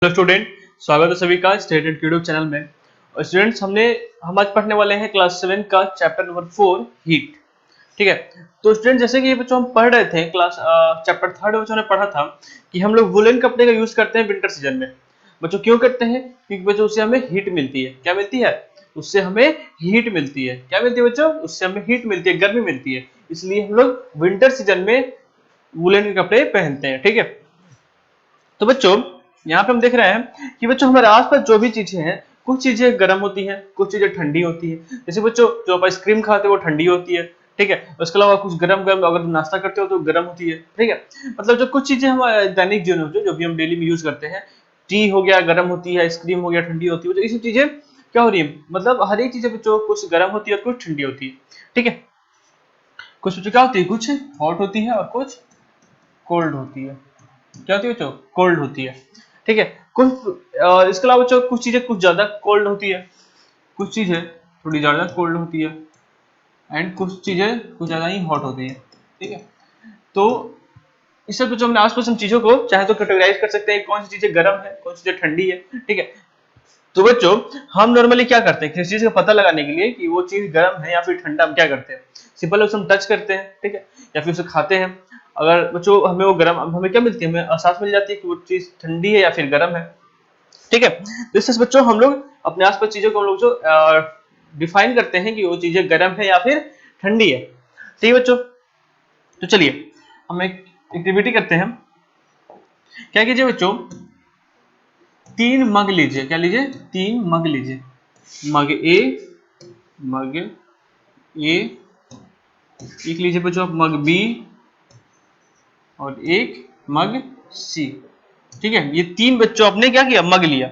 Hello student, स्वागत है सभी का स्टेटेड यूट्यूब चैनल में। और स्टूडेंट्स हम आज पढ़ने वाले हैं क्लास 7 का चैप्टर नंबर 4 हीट। ठीक है। तो स्टूडेंट जैसे कि ये बच्चों हम पढ़ रहे थे क्लास चैप्टर 3 में बच्चों ने पढ़ा था कि हम लोग वुलन कपड़े का यूज करते हैं विंटर सीजन में। बच्चों क्यों करते हैं? क्योंकि बच्चों उससे हमें हीट मिलती है। क्या मिलती है? उससे हमें हीट मिलती है। क्या मिलती है बच्चों? उससे हमें हीट मिलती है, गर्मी मिलती है। इसलिए हम लोग विंटर सीजन में वुलन के कपड़े पहनते हैं। ठीक है। तो बच्चों यहाँ पे हम देख रहे हैं कि बच्चों हमारे आसपास जो भी चीजें हैं, कुछ चीजें गर्म होती हैं, कुछ चीजें ठंडी होती है। जैसे बच्चों जो आप आइसक्रीम खाते हो वो ठंडी होती है। ठीक है। उसके अलावा कुछ गरम गरम अगर तुम नाश्ता करते हो तो गर्म होती है। ठीक है। मतलब जो कुछ चीजें हमारे दैनिक जीवन में जो भी हम डेली में यूज करते हैं, टी हो गया गर्म होती है, आइसक्रीम हो गया ठंडी होती है। तो ये सब चीजें क्या हो रही है? मतलब हर एक चीजें बच्चों कुछ गर्म होती है और कुछ ठंडी होती है। ठीक है। कुछ बच्चों क्या होती है? कुछ हॉट होती है और कुछ कोल्ड होती है। क्या होती है बच्चों? कोल्ड होती है। ठीक है। कुछ इसके अलावा बच्चों कुछ चीजें कुछ ज्यादा कोल्ड होती है, कुछ चीजें थोड़ी ज्यादा कोल्ड होती है, एंड कुछ चीजें कुछ ज्यादा ही हॉट होती है। ठीक है। तो इस सब बच्चों हमने आसपास हम चीजों को चाहे तो कैटेगराइज कर सकते हैं, कौन सी चीजें गर्म है, कौन सी चीजें ठंडी है। ठीक है। तो बच्चों हम नॉर्मली क्या करते हैं किसी चीज का पता लगाने के लिए कि वो चीज गर्म है या फिर ठंडा, हम क्या करते हैं? सिंपल उसे हम टच करते हैं। ठीक है। या फिर उसे खाते हैं। अगर बच्चों हमें वो गर्म, हमें क्या मिलती है? हमें एहसास मिल जाती है कि वो चीज ठंडी है या फिर गर्म है। ठीक है। तो इससे बच्चों हम लोग अपने आसपास चीजों को हम लोग जो डिफाइन करते हैं कि वो चीजें गर्म है या फिर ठंडी है। ठीक है बच्चों। तो चलिए हम एक एक्टिविटी करते हैं। क्या कीजिए बच्चों, 3 मग लीजिए। क्या लीजिए? 3 मग लीजिए। मग ए, मग ए, एक लीजिए बच्चों आप मग बी, और एक मग सी। ठीक है। ये 3 बच्चों आपने क्या किया? मग लिया।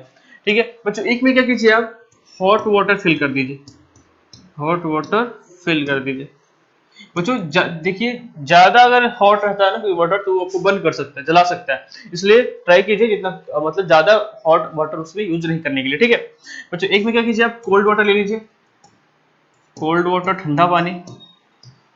ठीक है बच्चों, एक में क्या कीजिए आप? हॉट वाटर फिल कर दीजिए। हॉट वाटर फिल कर दीजिए बच्चों। देखिए ज्यादा अगर हॉट रहता है ना कोई वाटर तो आपको बंद कर सकता है, जला सकता है। इसलिए ट्राई कीजिए जितना मतलब ज्यादा हॉट वाटर उसमें यूज नहीं करने के लिए। ठीक है बच्चों। एक में क्या कीजिए आप? कोल्ड वाटर ले लीजिए। कोल्ड वाटर ठंडा पानी।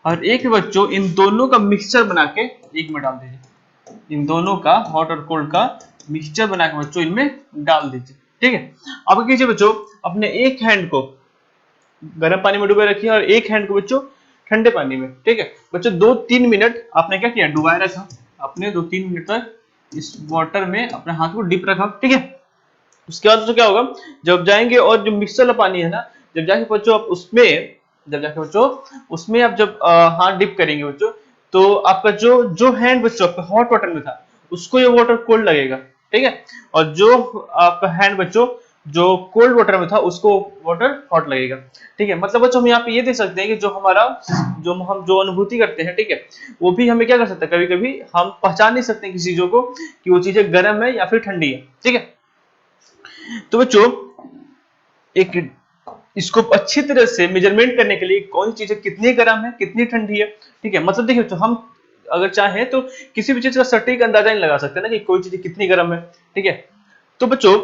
और एक बच्चों इन दोनों का मिक्सचर बना के एक में डाल दीजिए। इन दोनों का हॉट और कोल्ड का मिक्सचर बना के बच्चों इनमें डाल दीजिए। ठीक है। अब कीजिए बच्चों, अपने एक हैंड को गर्म पानी में डुबे रखिए और एक हैंड को बच्चों ठंडे पानी में। ठीक है बच्चों, 2-3 मिनट आपने क्या किया? डुबाए रखा। आपने 2-3 मिनट तक इस वाटर में अपने हाथ को डिप रखा। ठीक है। उसके बाद तो क्या होगा, जब जाएंगे और जो मिक्सर वाला पानी है ना, जब जाके बच्चों आप उसमें, जब जाके बच्चों उसमें आप जब हाथ डिप करेंगे बच्चों, तो आपका जो जो हैंड बच्चों आपका हॉट वाटर में था उसको ये वाटर कोल्ड लगेगा। ठीक है। और जो आपका हैंड बच्चों जो कोल्ड वाटर में था उसको वाटर हॉट लगेगा। ठीक है। मतलब बच्चों हम यहाँ पे ये देख सकते हैं कि जो हमारा जो हम जो अनुभूति करते हैं, ठीक है, वो भी हमें क्या कर सकता है, कभी कभी हम पहचान नहीं सकते किसी चीजों को कि वो चीजें गर्म है या फिर ठंडी है। ठीक है। तो बच्चों एक इसको अच्छी तरह से मेजरमेंट करने के लिए कौन सी चीजें कितनी गर्म है कितनी ठंडी है। ठीक है। मतलब देखिए तो हम अगर चाहें तो किसी भी चीज का सटीक अंदाजा नहीं लगा सकते ना कि कोई चीज कितनी गर्म है। ठीक है। तो बच्चों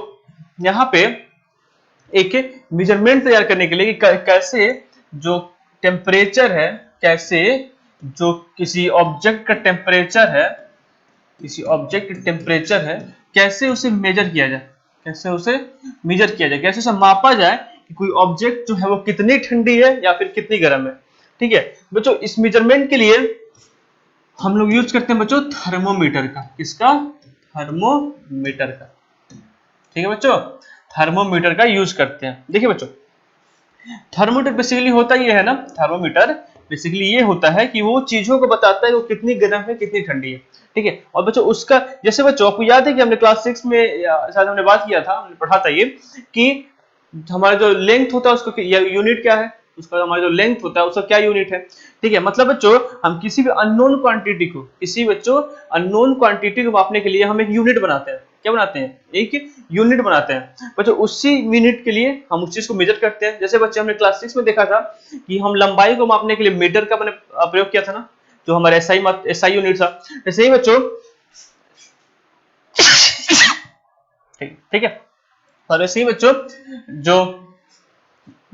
यहाँ पे एक मेजरमेंट तैयार करने के लिए कि कैसे जो टेम्परेचर है, कैसे जो किसी ऑब्जेक्ट का टेम्परेचर है, किसी ऑब्जेक्ट का टेम्परेचर है, कैसे उसे मेजर किया जाए, कैसे उसे मेजर किया जाए, कैसे उसे मापा जाए कि कोई ऑब्जेक्ट जो है वो कितनी ठंडी है या फिर कितनी गर्म है। ठीक है बच्चों, इस मेजरमेंट के लिए हम लोग यूज करते हैं बच्चों थर्मोमीटर का। किसका? थर्मोमीटर का। ठीक है बच्चों, थर्मोमीटर का यूज करते हैं। देखिए बच्चों, थर्मोमीटर बेसिकली होता ये है ना, थर्मोमीटर बेसिकली ये होता है कि वो चीजों को बताता है वो कितनी गर्म है कितनी ठंडी है। ठीक है। और बच्चों उसका, जैसे बच्चों आपको याद है कि हमने क्लास 6 में शायद हमने बात किया था, हमने पढ़ा था ये कि हमारा जो लेंथ होता है उसको यूनिट क्या है, उसका हमारा जो लेंथ होता है उसका क्या यूनिट है। ठीक है। मतलब बच्चों हम किसी भी अननोन क्वांटिटी को, किसी बच्चों अननोन क्वांटिटी को मापने के लिए हम एक यूनिट बनाते हैं। क्या बनाते हैं? एक यूनिट बनाते हैं बच्चों। उसी यूनिट के लिए हम उस चीज को मेजर करते हैं। जैसे बच्चे हमने क्लास 6 में देखा था कि हम लंबाई को मापने के लिए मीटर का मैंने प्रयोग किया था ना, जो हमारा एसआई यूनिट था। ऐसे ही बच्चों, ठीक है, और ऐसे ही बच्चों जो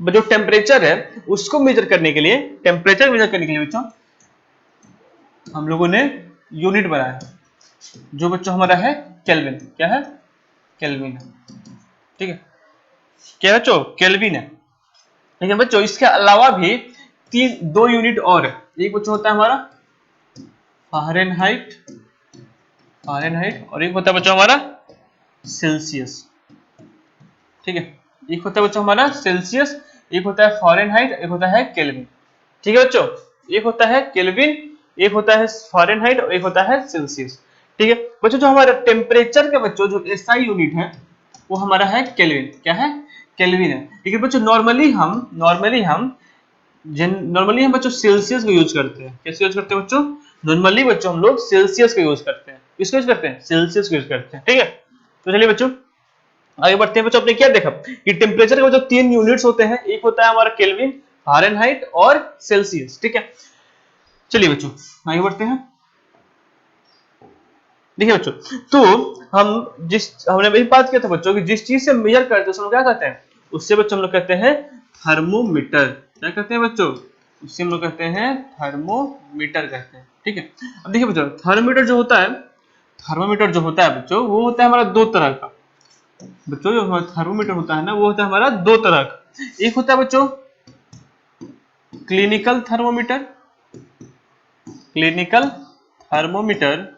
जो टेम्परेचर है उसको मेजर करने के लिए, टेम्परेचर मेजर करने के लिए बच्चों हम लोगों ने यूनिट बनाया जो बच्चों हमारा है केल्विन। क्या है? केल्विन है। ठीक है, क्या है बच्चों, केल्विन है। लेकिन बच्चों इसके अलावा भी दो यूनिट और है। एक बच्चों होता है हमारा फारेनहाइट, फारेनहाइट, और एक होता है बच्चों हमारा सेल्सियस। ठीक है, एक होता है बच्चों हमारा सेल्सियस, एक होता है फारेनहाइट, एक होता है केल्विन। ठीक है बच्चों, एक होता है केल्विन, एक होता है फारेनहाइट और एक होता है सेल्सियस। ठीक है बच्चों, जो हमारा टेम्परेचर का बच्चों जो एसआई यूनिट है वो हमारा है केल्विन। क्या है, केल्विन है। लेकिन बच्चों नॉर्मली हम बच्चों सेल्सियस को यूज करते हैं। कैसे यूज करते हैं बच्चों, नॉर्मली बच्चों हम लोग सेल्सियस को यूज करते हैं। किसको यूज करते हैं, सेल्सियस को यूज करते हैं। ठीक है, तो चलिए बच्चों आगे बढ़ते हैं। बच्चों आपने क्या देखा कि टेम्परेचर के जो 3 यूनिट्स होते हैं, एक होता है हमारा केल्विन, फारेनहाइट और सेल्सियस। ठीक है, चलिए बच्चों आगे बढ़ते हैं। देखिए बच्चों, तो हमने वही बात किया था बच्चों कि जिस चीज से मेजर करते हैं उसको क्या कहते हैं, उससे बच्चों हम लोग कहते हैं थर्मोमीटर। क्या कहते हैं बच्चों, उससे हम लोग कहते हैं थर्मोमीटर कहते हैं। ठीक है, अब देखिए बच्चों थर्मोमीटर जो होता है, थर्मोमीटर जो होता है बच्चों वो होता है हमारा दो तरह का। बच्चों जो हमारा थर्मोमीटर होता है ना वो होता है हमारा दो तरह का। एक होता है बच्चों क्लिनिकल थर्मोमीटर, क्लिनिकल थर्मोमीटर,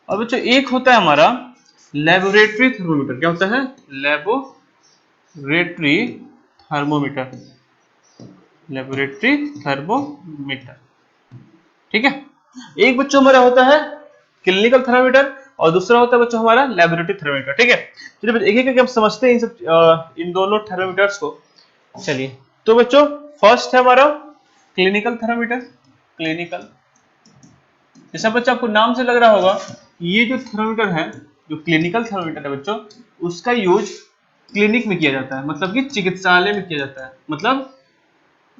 और बच्चों एक होता है हमारा लेबोरेटरी थर्मोमीटर। क्या होता है, लेबोरेटरी थर्मोमीटर, लेबोरेटरी थर्मोमीटर। ठीक है, एक बच्चों हमारा होता है क्लिनिकल थर्मोमीटर और दूसरा होता है बच्चों हमारा लेबोरेटरी थर्मोमीटर। ठीक है, चलिए एक एक करके हम समझते हैं इन सब इन दोनों थर्मोमीटर्स को। चलिए, तो बच्चों फर्स्ट है हमारा क्लिनिकल थर्मोमीटर। क्लिनिकल, जैसा बच्चा आपको नाम से लग रहा होगा, ये जो थर्मोमीटर है, जो क्लिनिकल थर्मोमीटर है बच्चों, उसका यूज क्लिनिक में किया जाता है, मतलब कि चिकित्सालय में किया जाता है। मतलब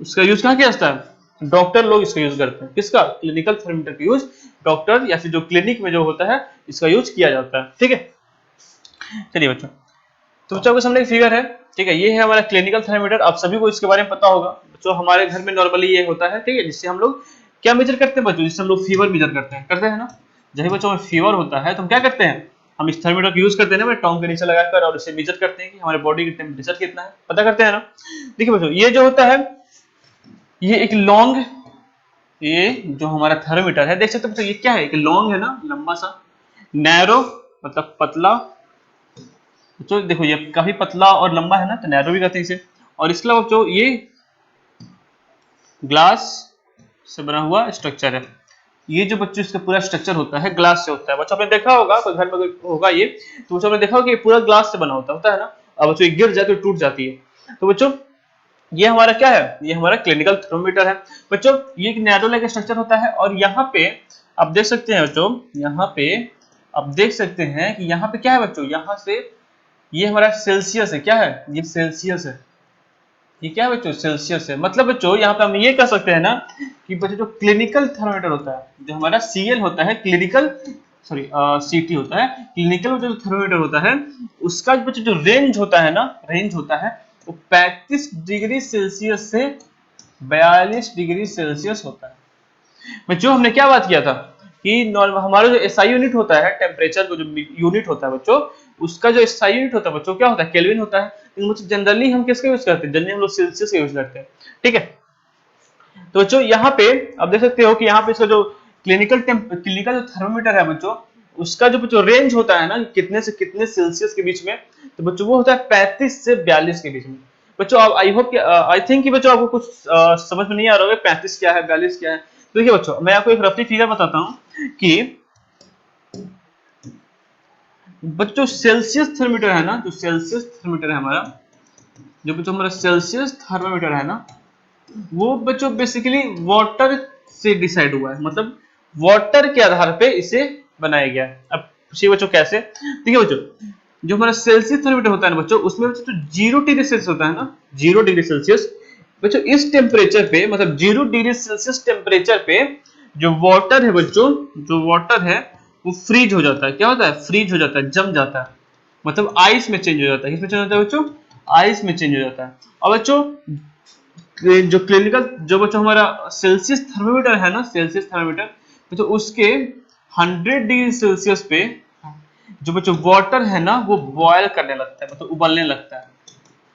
उसका यूज कहाँ किया जाता है, डॉक्टर लोग इसका यूज करते हैं। किसका, क्लिनिकल थर्मोमीटर का यूज डॉक्टर या फिर जो क्लिनिक में जो होता है इसका यूज किया जाता है। ठीक है, चलिए बच्चों, तो बच्चों के सामने एक फिगर है। ठीक है, ये है हमारा क्लिनिकल थर्मोमीटर। आप सभी को इसके बारे में पता होगा बच्चों, हमारे घर में नॉर्मली ये होता है। ठीक है, जिससे हम लोग क्या मेजर करते हैं बच्चों, जिससे हम लोग फीवर मेजर करते हैं ना। जब बच्चों में फीवर होता है तो हम क्या करते हैं, हम इस थर्मोमीटर का यूज करते हैं ना, टोंग के नीचे लगाकर, और इसे मेजर करते हैं कि हमारे बॉडी की टेम्परेचर कितना है, पता करते हैं ना। देखिए बच्चों, ये जो होता है ये एक लॉन्ग, ये जो हमारा थर्मोमीटर है देख सकते हो बच्चों, ये क्या है, एक लॉन्ग है ना, लंबा सा, नैरो मतलब पतला। बच्चों देखो ये काफी पतला और लंबा है ना, तो नैरो भी कहते हैं इसे। और इसके अलावा बच्चों ये ग्लास से बना हुआ स्ट्रक्चर है। ये जो बच्चों इसका पूरा स्ट्रक्चर होता है ग्लास से होता है। बच्चों आपने देखा होगा, कोई घर में होगा ये, तो बच्चों आपने देखा होगा कि पूरा ग्लास से बना होता है ना। अब बच्चों गिर जाए तो टूट जाती है। तो बच्चों ये हमारा क्या है, ये हमारा क्लिनिकल थर्मोमीटर है। बच्चों ये एक नैरो लाइक स्ट्रक्चर होता है, और यहाँ पे आप देख सकते हैं बच्चों, यहाँ पे आप देख सकते हैं कि यहाँ पे क्या है बच्चों, यहाँ से ये हमारा सेल्सियस है। क्या है, ये सेल्सियस है। ये क्या है बच्चों, सेल्सियस है। मतलब बच्चों यहाँ पे हम ये कह सकते हैं ना कि बच्चों जो क्लिनिकल थर्मोमीटर होता है, जो हमारा सीएल होता है, क्लिनिकल सॉरी सीटी होता है, क्लिनिकल जो थर्मोमीटर होता है, उसका बच्चों जो रेंज होता है ना, रेंज होता है वो 35 डिग्री सेल्सियस से 42 डिग्री सेल्सियस होता है। बच्चों हमने क्या बात किया था कि नॉर्मल हमारा जो एसआई यूनिट होता है, टेम्परेचर को जो यूनिट होता है बच्चों, उसका जो एसआई यूनिट होता है बच्चों क्या होता है, केल्विन होता है। लेकिन बच्चों जनरली हम किसका यूज करते हैं, जनरली हम लोग सेल्सियस का यूज करते हैं। ठीक है, तो बच्चों यहाँ पे आप देख सकते हो कि यहाँ पे इसका जो क्लिनिकल जो थर्मोमीटर है बच्चों, उसका जो बच्चों रेंज होता है ना, कितने से कितने सेल्सियस के बीच में, तो बच्चों वो होता है 35 से 42 के बीच में। बच्चों आप आई होप आई थिंक कि बच्चों आपको कुछ समझ में नहीं आ रहा होगा 35 क्या है 42 क्या है। तो देखिए बच्चों मैं आपको एक रफली फिगर बताता हूँ कि बच्चों सेल्सियस थर्मोमीटर है ना, जो सेल्सियस थर्मोमीटर है हमारा, जो बच्चों हमारा सेल्सियस थर्मोमीटर है ना, वो बच्चों बेसिकली वाटर से डिसाइड हुआ है। मतलब वाटर के आधार पे इसे बनाया गया है। अब पूछिए बच्चों कैसे, देखिए बच्चों जो हमारा सेल्सियस थर्मोमीटर होता है ना बच्चों, उसमें बच्चों तो 0 डिग्री सेल्सियस होता है ना, 0 डिग्री सेल्सियस। बच्चों इस टेम्परेचर पे, मतलब 0 डिग्री सेल्सियस टेम्परेचर पे जो वाटर है बच्चों, जो वाटर है वो फ्रीज हो जाता है। क्या होता है, फ्रीज हो जाता है, जम जाता है, मतलब आइस में चेंज हो जाता है। किसमें चेंज होता है बच्चों, आइस में चेंज हो जाता है। और बच्चों जो क्लिनिकल जो बच्चों हमारा सेल्सियस थर्मोमीटर है ना, सेल्सियस थर्मोमीटर तो उसके 100 डिग्री सेल्सियस पे जो बच्चों वाटर है ना वो बॉयल करने लगता है, मतलब उबलने लगता है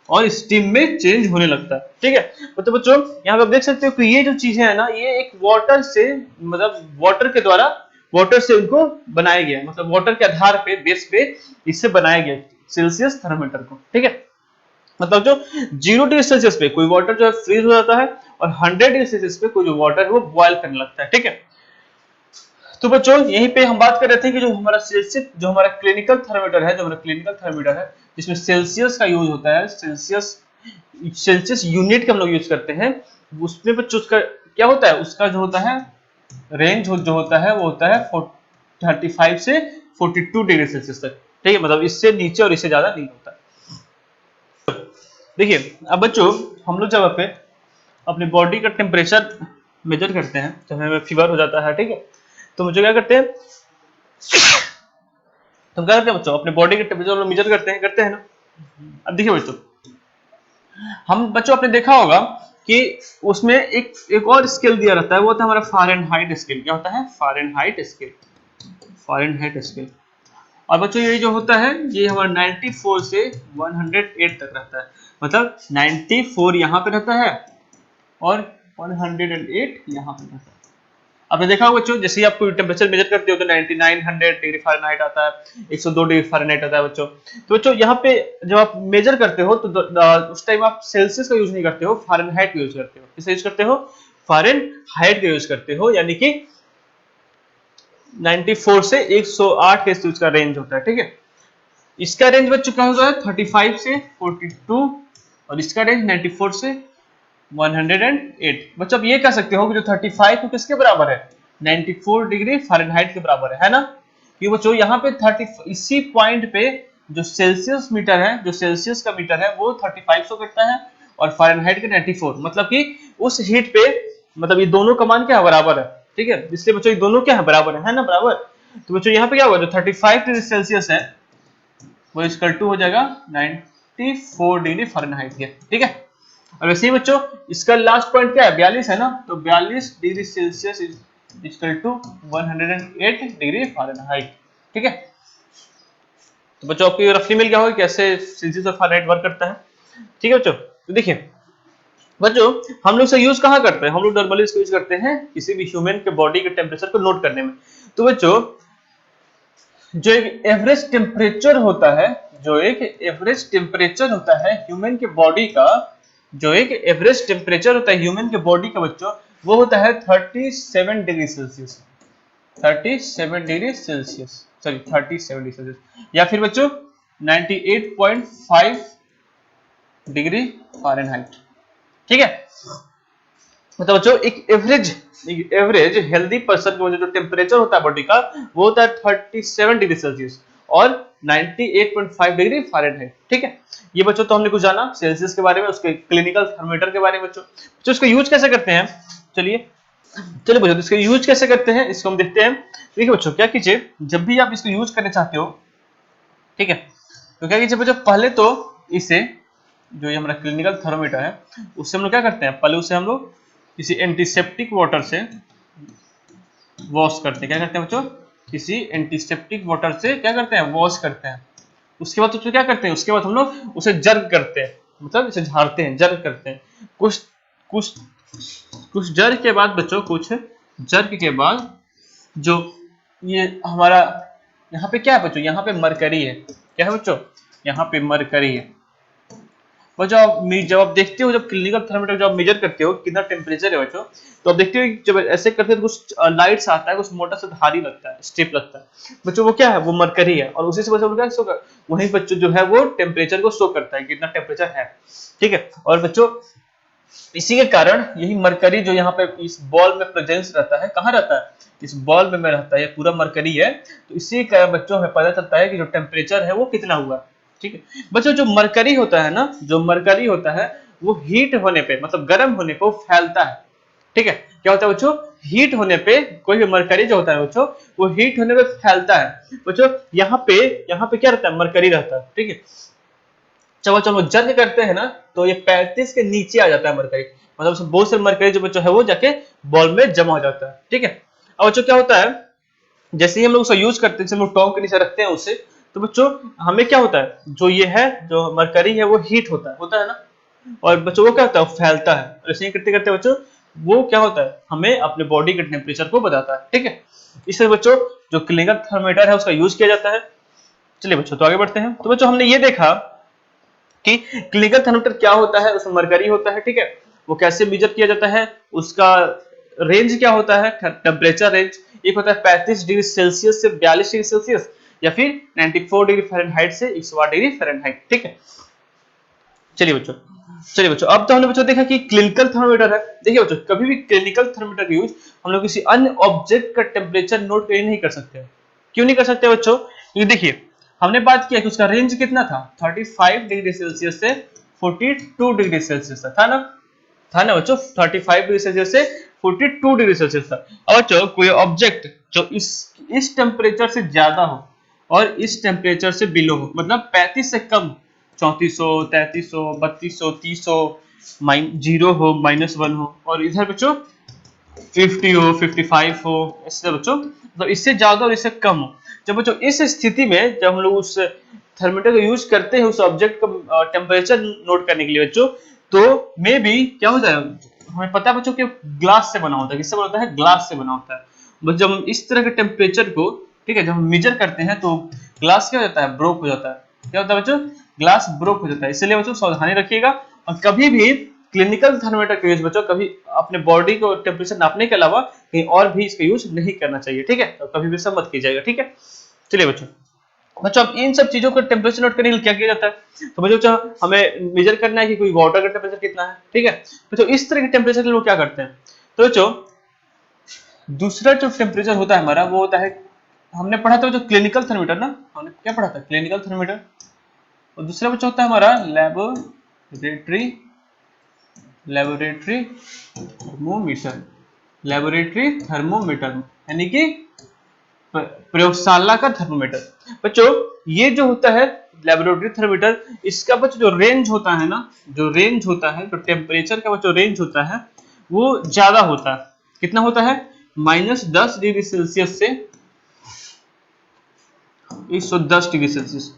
और स्टीम में चेंज होने लगता है। ठीक है, तो बच्चों यहाँ पे आप देख सकते हो कि ये जो चीजें है ना ये एक वाटर से, मतलब वाटर के द्वारा, वाटर से उनको बनाया गया, मतलब वाटर के आधार पे, बेस पे इससे बनाया गया सेल्सियस थर्मामीटर को। ठीक है, मतलब जो 0 डिग्री सेल्सियस पे कोई वाटर जो है फ्रीज हो जाता है और 100 डिग्री सेल्सियस पे कोई जो वाटर है वो बॉयल करने लगता है। ठीक है, तो बच्चों यहीं पे हम बात कर रहे थे कि जो हमारा सेल्सियस, जो हमारा क्लिनिकल थर्मामीटर है, जो हमारा क्लिनिकल थर्मामीटर है जिसमें सेल्सियस का यूज होता है, सेल्सियस सेल्सियस यूनिट का हम लोग यूज करते हैं, उसमें बच्चों उसका क्या होता है, उसका जो होता है रेंज जो होता है वो होता है 35 से 42 डिग्री सेल्सियस तक। ठीक है, मतलब इससे नीचे और इससे ज्यादा नहीं होता। देखिए अब बच्चों हम लोग जब पे अपने बॉडी का टेम्परेचर मेजर करते हैं, जब हमें फीवर हो जाता है, ठीक है, तो मुझे क्या करते हैं, तो क्या करते हैं बच्चों, अपने बॉडी के टेम्परेचर मेजर करते हैं ना। अब देखिए बच्चों, हम बच्चों आपने देखा होगा कि उसमें एक और स्केल दिया रहता है, वो होता है हमारा फारेनहाइट स्केल। क्या होता है, फारेनहाइट स्केल, फारेनहाइट स्केल। और बच्चों ये जो होता है ये हमारा 94 से 108 तक रहता है, मतलब 94 यहाँ पे रहता है और 108 यहाँ पे रहता है। आपने देखा होगा बच्चों, जैसे ही आप कोई टेम्परेचर मेजर करते हो तो 99 डिग्री फ़ारेनहाइट आता है, 102 डिग्री फ़ारेनहाइट आता है बच्चों। तो बच्चों यहाँ पे जब आप मेजर करते हो तो उस टाइम आप सेल्सियस का यूज नहीं करते हो, फ़ारेनहाइट का यूज करते हो। किसका यूज करते हो, फ़ारेनहाइट का यूज करते हो, यानी कि 94 से 108 के इसका रेंज होता है। ठीक है, इसका रेंज बच्चों क्या होता है 35 से 42 और इसका रेंज 94 से 108। बच्चों आप ये कह सकते हो कि जो 35 है किसके बराबर है, 94 डिग्री फ़ारेनहाइट के बराबर है ना। कि बच्चों यहाँ पे 30, इसी पॉइंट पे जो सेल्सियस मीटर है, जो सेल्सियस का मीटर है वो 35 से करता है और फ़ारेनहाइट के 94, मतलब कि उस हीट पे, मतलब ये दोनों का मान क्या है, बराबर है। ठीक है, इसलिए बच्चों ये दोनों क्या है, बराबर है ना, बराबर। तो बच्चों यहाँ पे क्या होगा, जो 35 डिग्री सेल्सियस है वो इक्वल टू हो जाएगा 94 डिग्री फ़ारेनहाइट के। ठीक है, और वैसे ही बच्चों इसका लास्ट पॉइंट क्या है, 42 है ना, तो 42 degree Celsius equal to 108 degree Fahrenheit. ठीक है, तो बच्चों आपको रफली मिल गया होगा कैसे सेल्सियस और फ़ारेनहाइट वर्क करता है। ठीक है बच्चों, तो देखिए बच्चों हम लोग इसे यूज कहाँ करते हैं, हम लोग नॉर्मली इसको यूज करते हैं किसी भी ह्यूमन के बॉडी के टेम्परेचर को नोट करने में। तो बच्चों जो एक एवरेज टेम्परेचर होता है, जो एक एवरेज टेम्परेचर होता है ह्यूमन के बॉडी का, जो एक एवरेज टेम्परेचर होता है ह्यूमन के बॉडी का बच्चों, वो होता है 37 degree Celsius, 37 degree Celsius, sorry 37 degree Celsius, या फिर बच्चों 98.5 डिग्री फ़ारेनहाइट। ठीक है, मतलब बच्चों एक एवरेज हेल्दी पर्सन का जो टेम्परेचर होता है बॉडी का वो होता है 37 डिग्री सेल्सियस और 98.5 डिग्री फ़ारेनहाइट। ठीक है, ये बच्चों तो हमने कुछ जाना सेल्सियस के बारे में, उसके क्लिनिकल थर्मामीटर के बारे में। बच्चों इसका यूज कैसे करते हैं, चलिए चलिए बच्चों इसका यूज कैसे करते हैं इसको हम देखते हैं। देखिए बच्चों क्या कीजिए, जब भी आप इसको यूज करना चाहते हो, ठीक है, तो क्या कीजिए बच्चों, पहले तो इसे, जो ये हमारा क्लिनिकल थर्मामीटर है, उससे हम लोग क्या करते हैं, पहले उसे हम लोग किसी एंटीसेप्टिक वाटर से वॉश करते हैं। क्या करते हैं बच्चों, किसी एंटीसेप्टिक वाटर से क्या करते हैं, वॉश करते हैं। उसके बाद तो क्या करते हैं, उसके बाद हम लोग उसे जर्ग करते हैं, मतलब इसे झाड़ते हैं, जर्ग करते हैं। कुछ कुछ कुछ जर्ग के बाद बच्चों, कुछ जर्ग के बाद जो ये हमारा यहाँ पे क्या है बच्चों, यहाँ पे मरकरी है। क्या है बच्चों, यहाँ पे मरकरी है। वो जब आप देखते हो, जब क्लिनिकल थर्मामीटर जब आप मेजर करते हो कितना टेम्परेचर है बच्चों, तो आप देखते हो जब ऐसे करते हो तो कुछ लाइट्स आता है, कुछ मोटा सा धारी लगता है, स्ट्रिप लगता है बच्चों, वो क्या है, वो मरकरी है। और उसी से बच्चों क्या शो कर, वही बच्चों जो है वो टेम्परेचर को शो करता है कितना टेम्परेचर है। ठीक है, और बच्चों इसी के कारण यही मरकरी जो यहाँ पे इस बॉल में प्रेजेंस रहता है, कहाँ रहता है, इस बॉल में रहता है, पूरा मरकरी है। तो इसी के कारण बच्चों हमें पता चलता है कि जो टेम्परेचर है वो कितना हुआ। ठीक है बच्चों, जो मरकरी होता है ना, जो मरकरी होता है वो हीट होने पे, मतलब गर्म होने पे वो फैलता है। ठीक है, क्या होता है बच्चों, हीट होने पे कोई भी मरकरी जो होता है बच्चों, वो हीट होने पे फैलता है बच्चों। यहाँ पे क्या रहता है, मरकरी रहता है। ठीक है, जब बच्चों हम जर्ग करते हैं ना तो ये 35 के नीचे आ जाता है मरकरी, मतलब बहुत से मरकरी जो बच्चों है वो जाके बॉल में जमा हो जाता है। ठीक है, अब बच्चों क्या होता है, जैसे ही हम लोग उसका यूज करते हैं, जैसे हम लोग टॉन्ग के नीचे रखते हैं उसे, तो बच्चों हमें क्या होता है, जो ये है जो मरकरी है वो हीट होता है ना, और बच्चों वो क्या होता है, फैलता है, और ऐसे ही करते करते बच्चों वो क्या होता है, हमें अपने बॉडी के टेम्परेचर को बताता है। ठीक है, इसलिए बच्चों जो क्लिनिकल थर्मामीटर है उसका यूज किया जाता है। चलिए बच्चों तो आगे बढ़ते हैं। तो बच्चों हमने ये देखा कि क्लिनिकल थर्मामीटर क्या होता है, उसमें मरकरी होता है। ठीक है, वो कैसे मेजर किया जाता है, उसका रेंज क्या होता है, टेम्परेचर रेंज, एक होता है 35 डिग्री सेल्सियस से 42 डिग्री सेल्सियस, या फिर 94 डिग्री फ़ारेनहाइट से 108 डिग्री फ़ारेनहाइट। ठीक है, चलिए बच्चों, चलिए बच्चों अब तो हमने बच्चों देखा कि क्लिनिकल थर्मामीटर है। देखिए बच्चों, कभी भी क्लिनिकल थर्मामीटर का यूज हम लोग किसी अन्य ऑब्जेक्ट का टेम्परेचर नोट करके नहीं कर सकते। क्यों नहीं कर सकते बच्चों, क्योंकि देखिए हमने बात किया कि उसका रेंज कितना था, 35 डिग्री सेल्सियस से 42 डिग्री सेल्सियस था ना बच्चों, 35 डिग्री सेल्सियस से 42 डिग्री सेल्सियस था। अब बच्चों कोई ऑब्जेक्ट जो इस टेम्परेचर से ज्यादा हो और इस टेम्परेचर से बिलो हो, मतलब 35 से कम, 3400, 3300, 3200, 3000, जीरो हो, -1 हो, और इधर बच्चों 50 हो, 55 हो, इससे बच्चों मतलब इससे ज्यादा और इससे कम हो। जब बच्चों इस स्थिति में जब हम लोग उस थर्मामीटर का यूज करते हैं उस ऑब्जेक्ट का टेम्परेचर नोट करने के लिए बच्चों, तो मे बी क्या होता है, हमें पता है बच्चों कि ग्लास से बना होता है। किससे बना होता है, ग्लास से बना होता है। बस जब हम इस तरह के टेम्परेचर को, ठीक है, जब हम मेजर करते हैं तो ग्लास क्या हो जाता है, ब्रोक हो जाता है। क्या होता है बच्चों, ग्लास ब्रोक हो जाता है। इसलिए बच्चों सावधानी रखिएगा, और कभी भी क्लिनिकल थर्मामीटर का यूज बच्चों कभी अपने बॉडी को टेम्परेचर नापने के अलावा कहीं और भी इसका यूज नहीं करना चाहिए। ठीक है, तो कभी भी सब मत कीजिएगा। ठीक है, चलिए बच्चों, बच्चों अब इन सब चीजों का टेम्परेचर नोट करने के लिए क्या किया जाता है, तो बच्चों हमें मेजर करना है कि कोई वाटर का टेम्परेचर कितना है। ठीक है, बच्चों इस तरह के टेम्परेचर के लिए वो क्या करते हैं, तो बच्चों दूसरा जो टेम्परेचर होता है हमारा वो होता है, हमने पढ़ा था जो क्लिनिकल थर्मामीटर ना, हमने क्या पढ़ा था, क्लिनिकल थर्मामीटर, और दूसरा बच्चा होता है हमारा laboratory laboratory thermometer, laboratory thermometer यानी कि प्रयोगशाला का थर्मोमीटर। बच्चों ये जो होता है लेबोरेटरी थर्मोमीटर, इसका बच्चों जो रेंज होता है ना, जो रेंज होता है, जो टेम्परेचर का बच्चों रेंज होता है वो ज्यादा होता है। कितना होता है, -10 डिग्री सेल्सियस से 110 डिग्री सेल्सियस।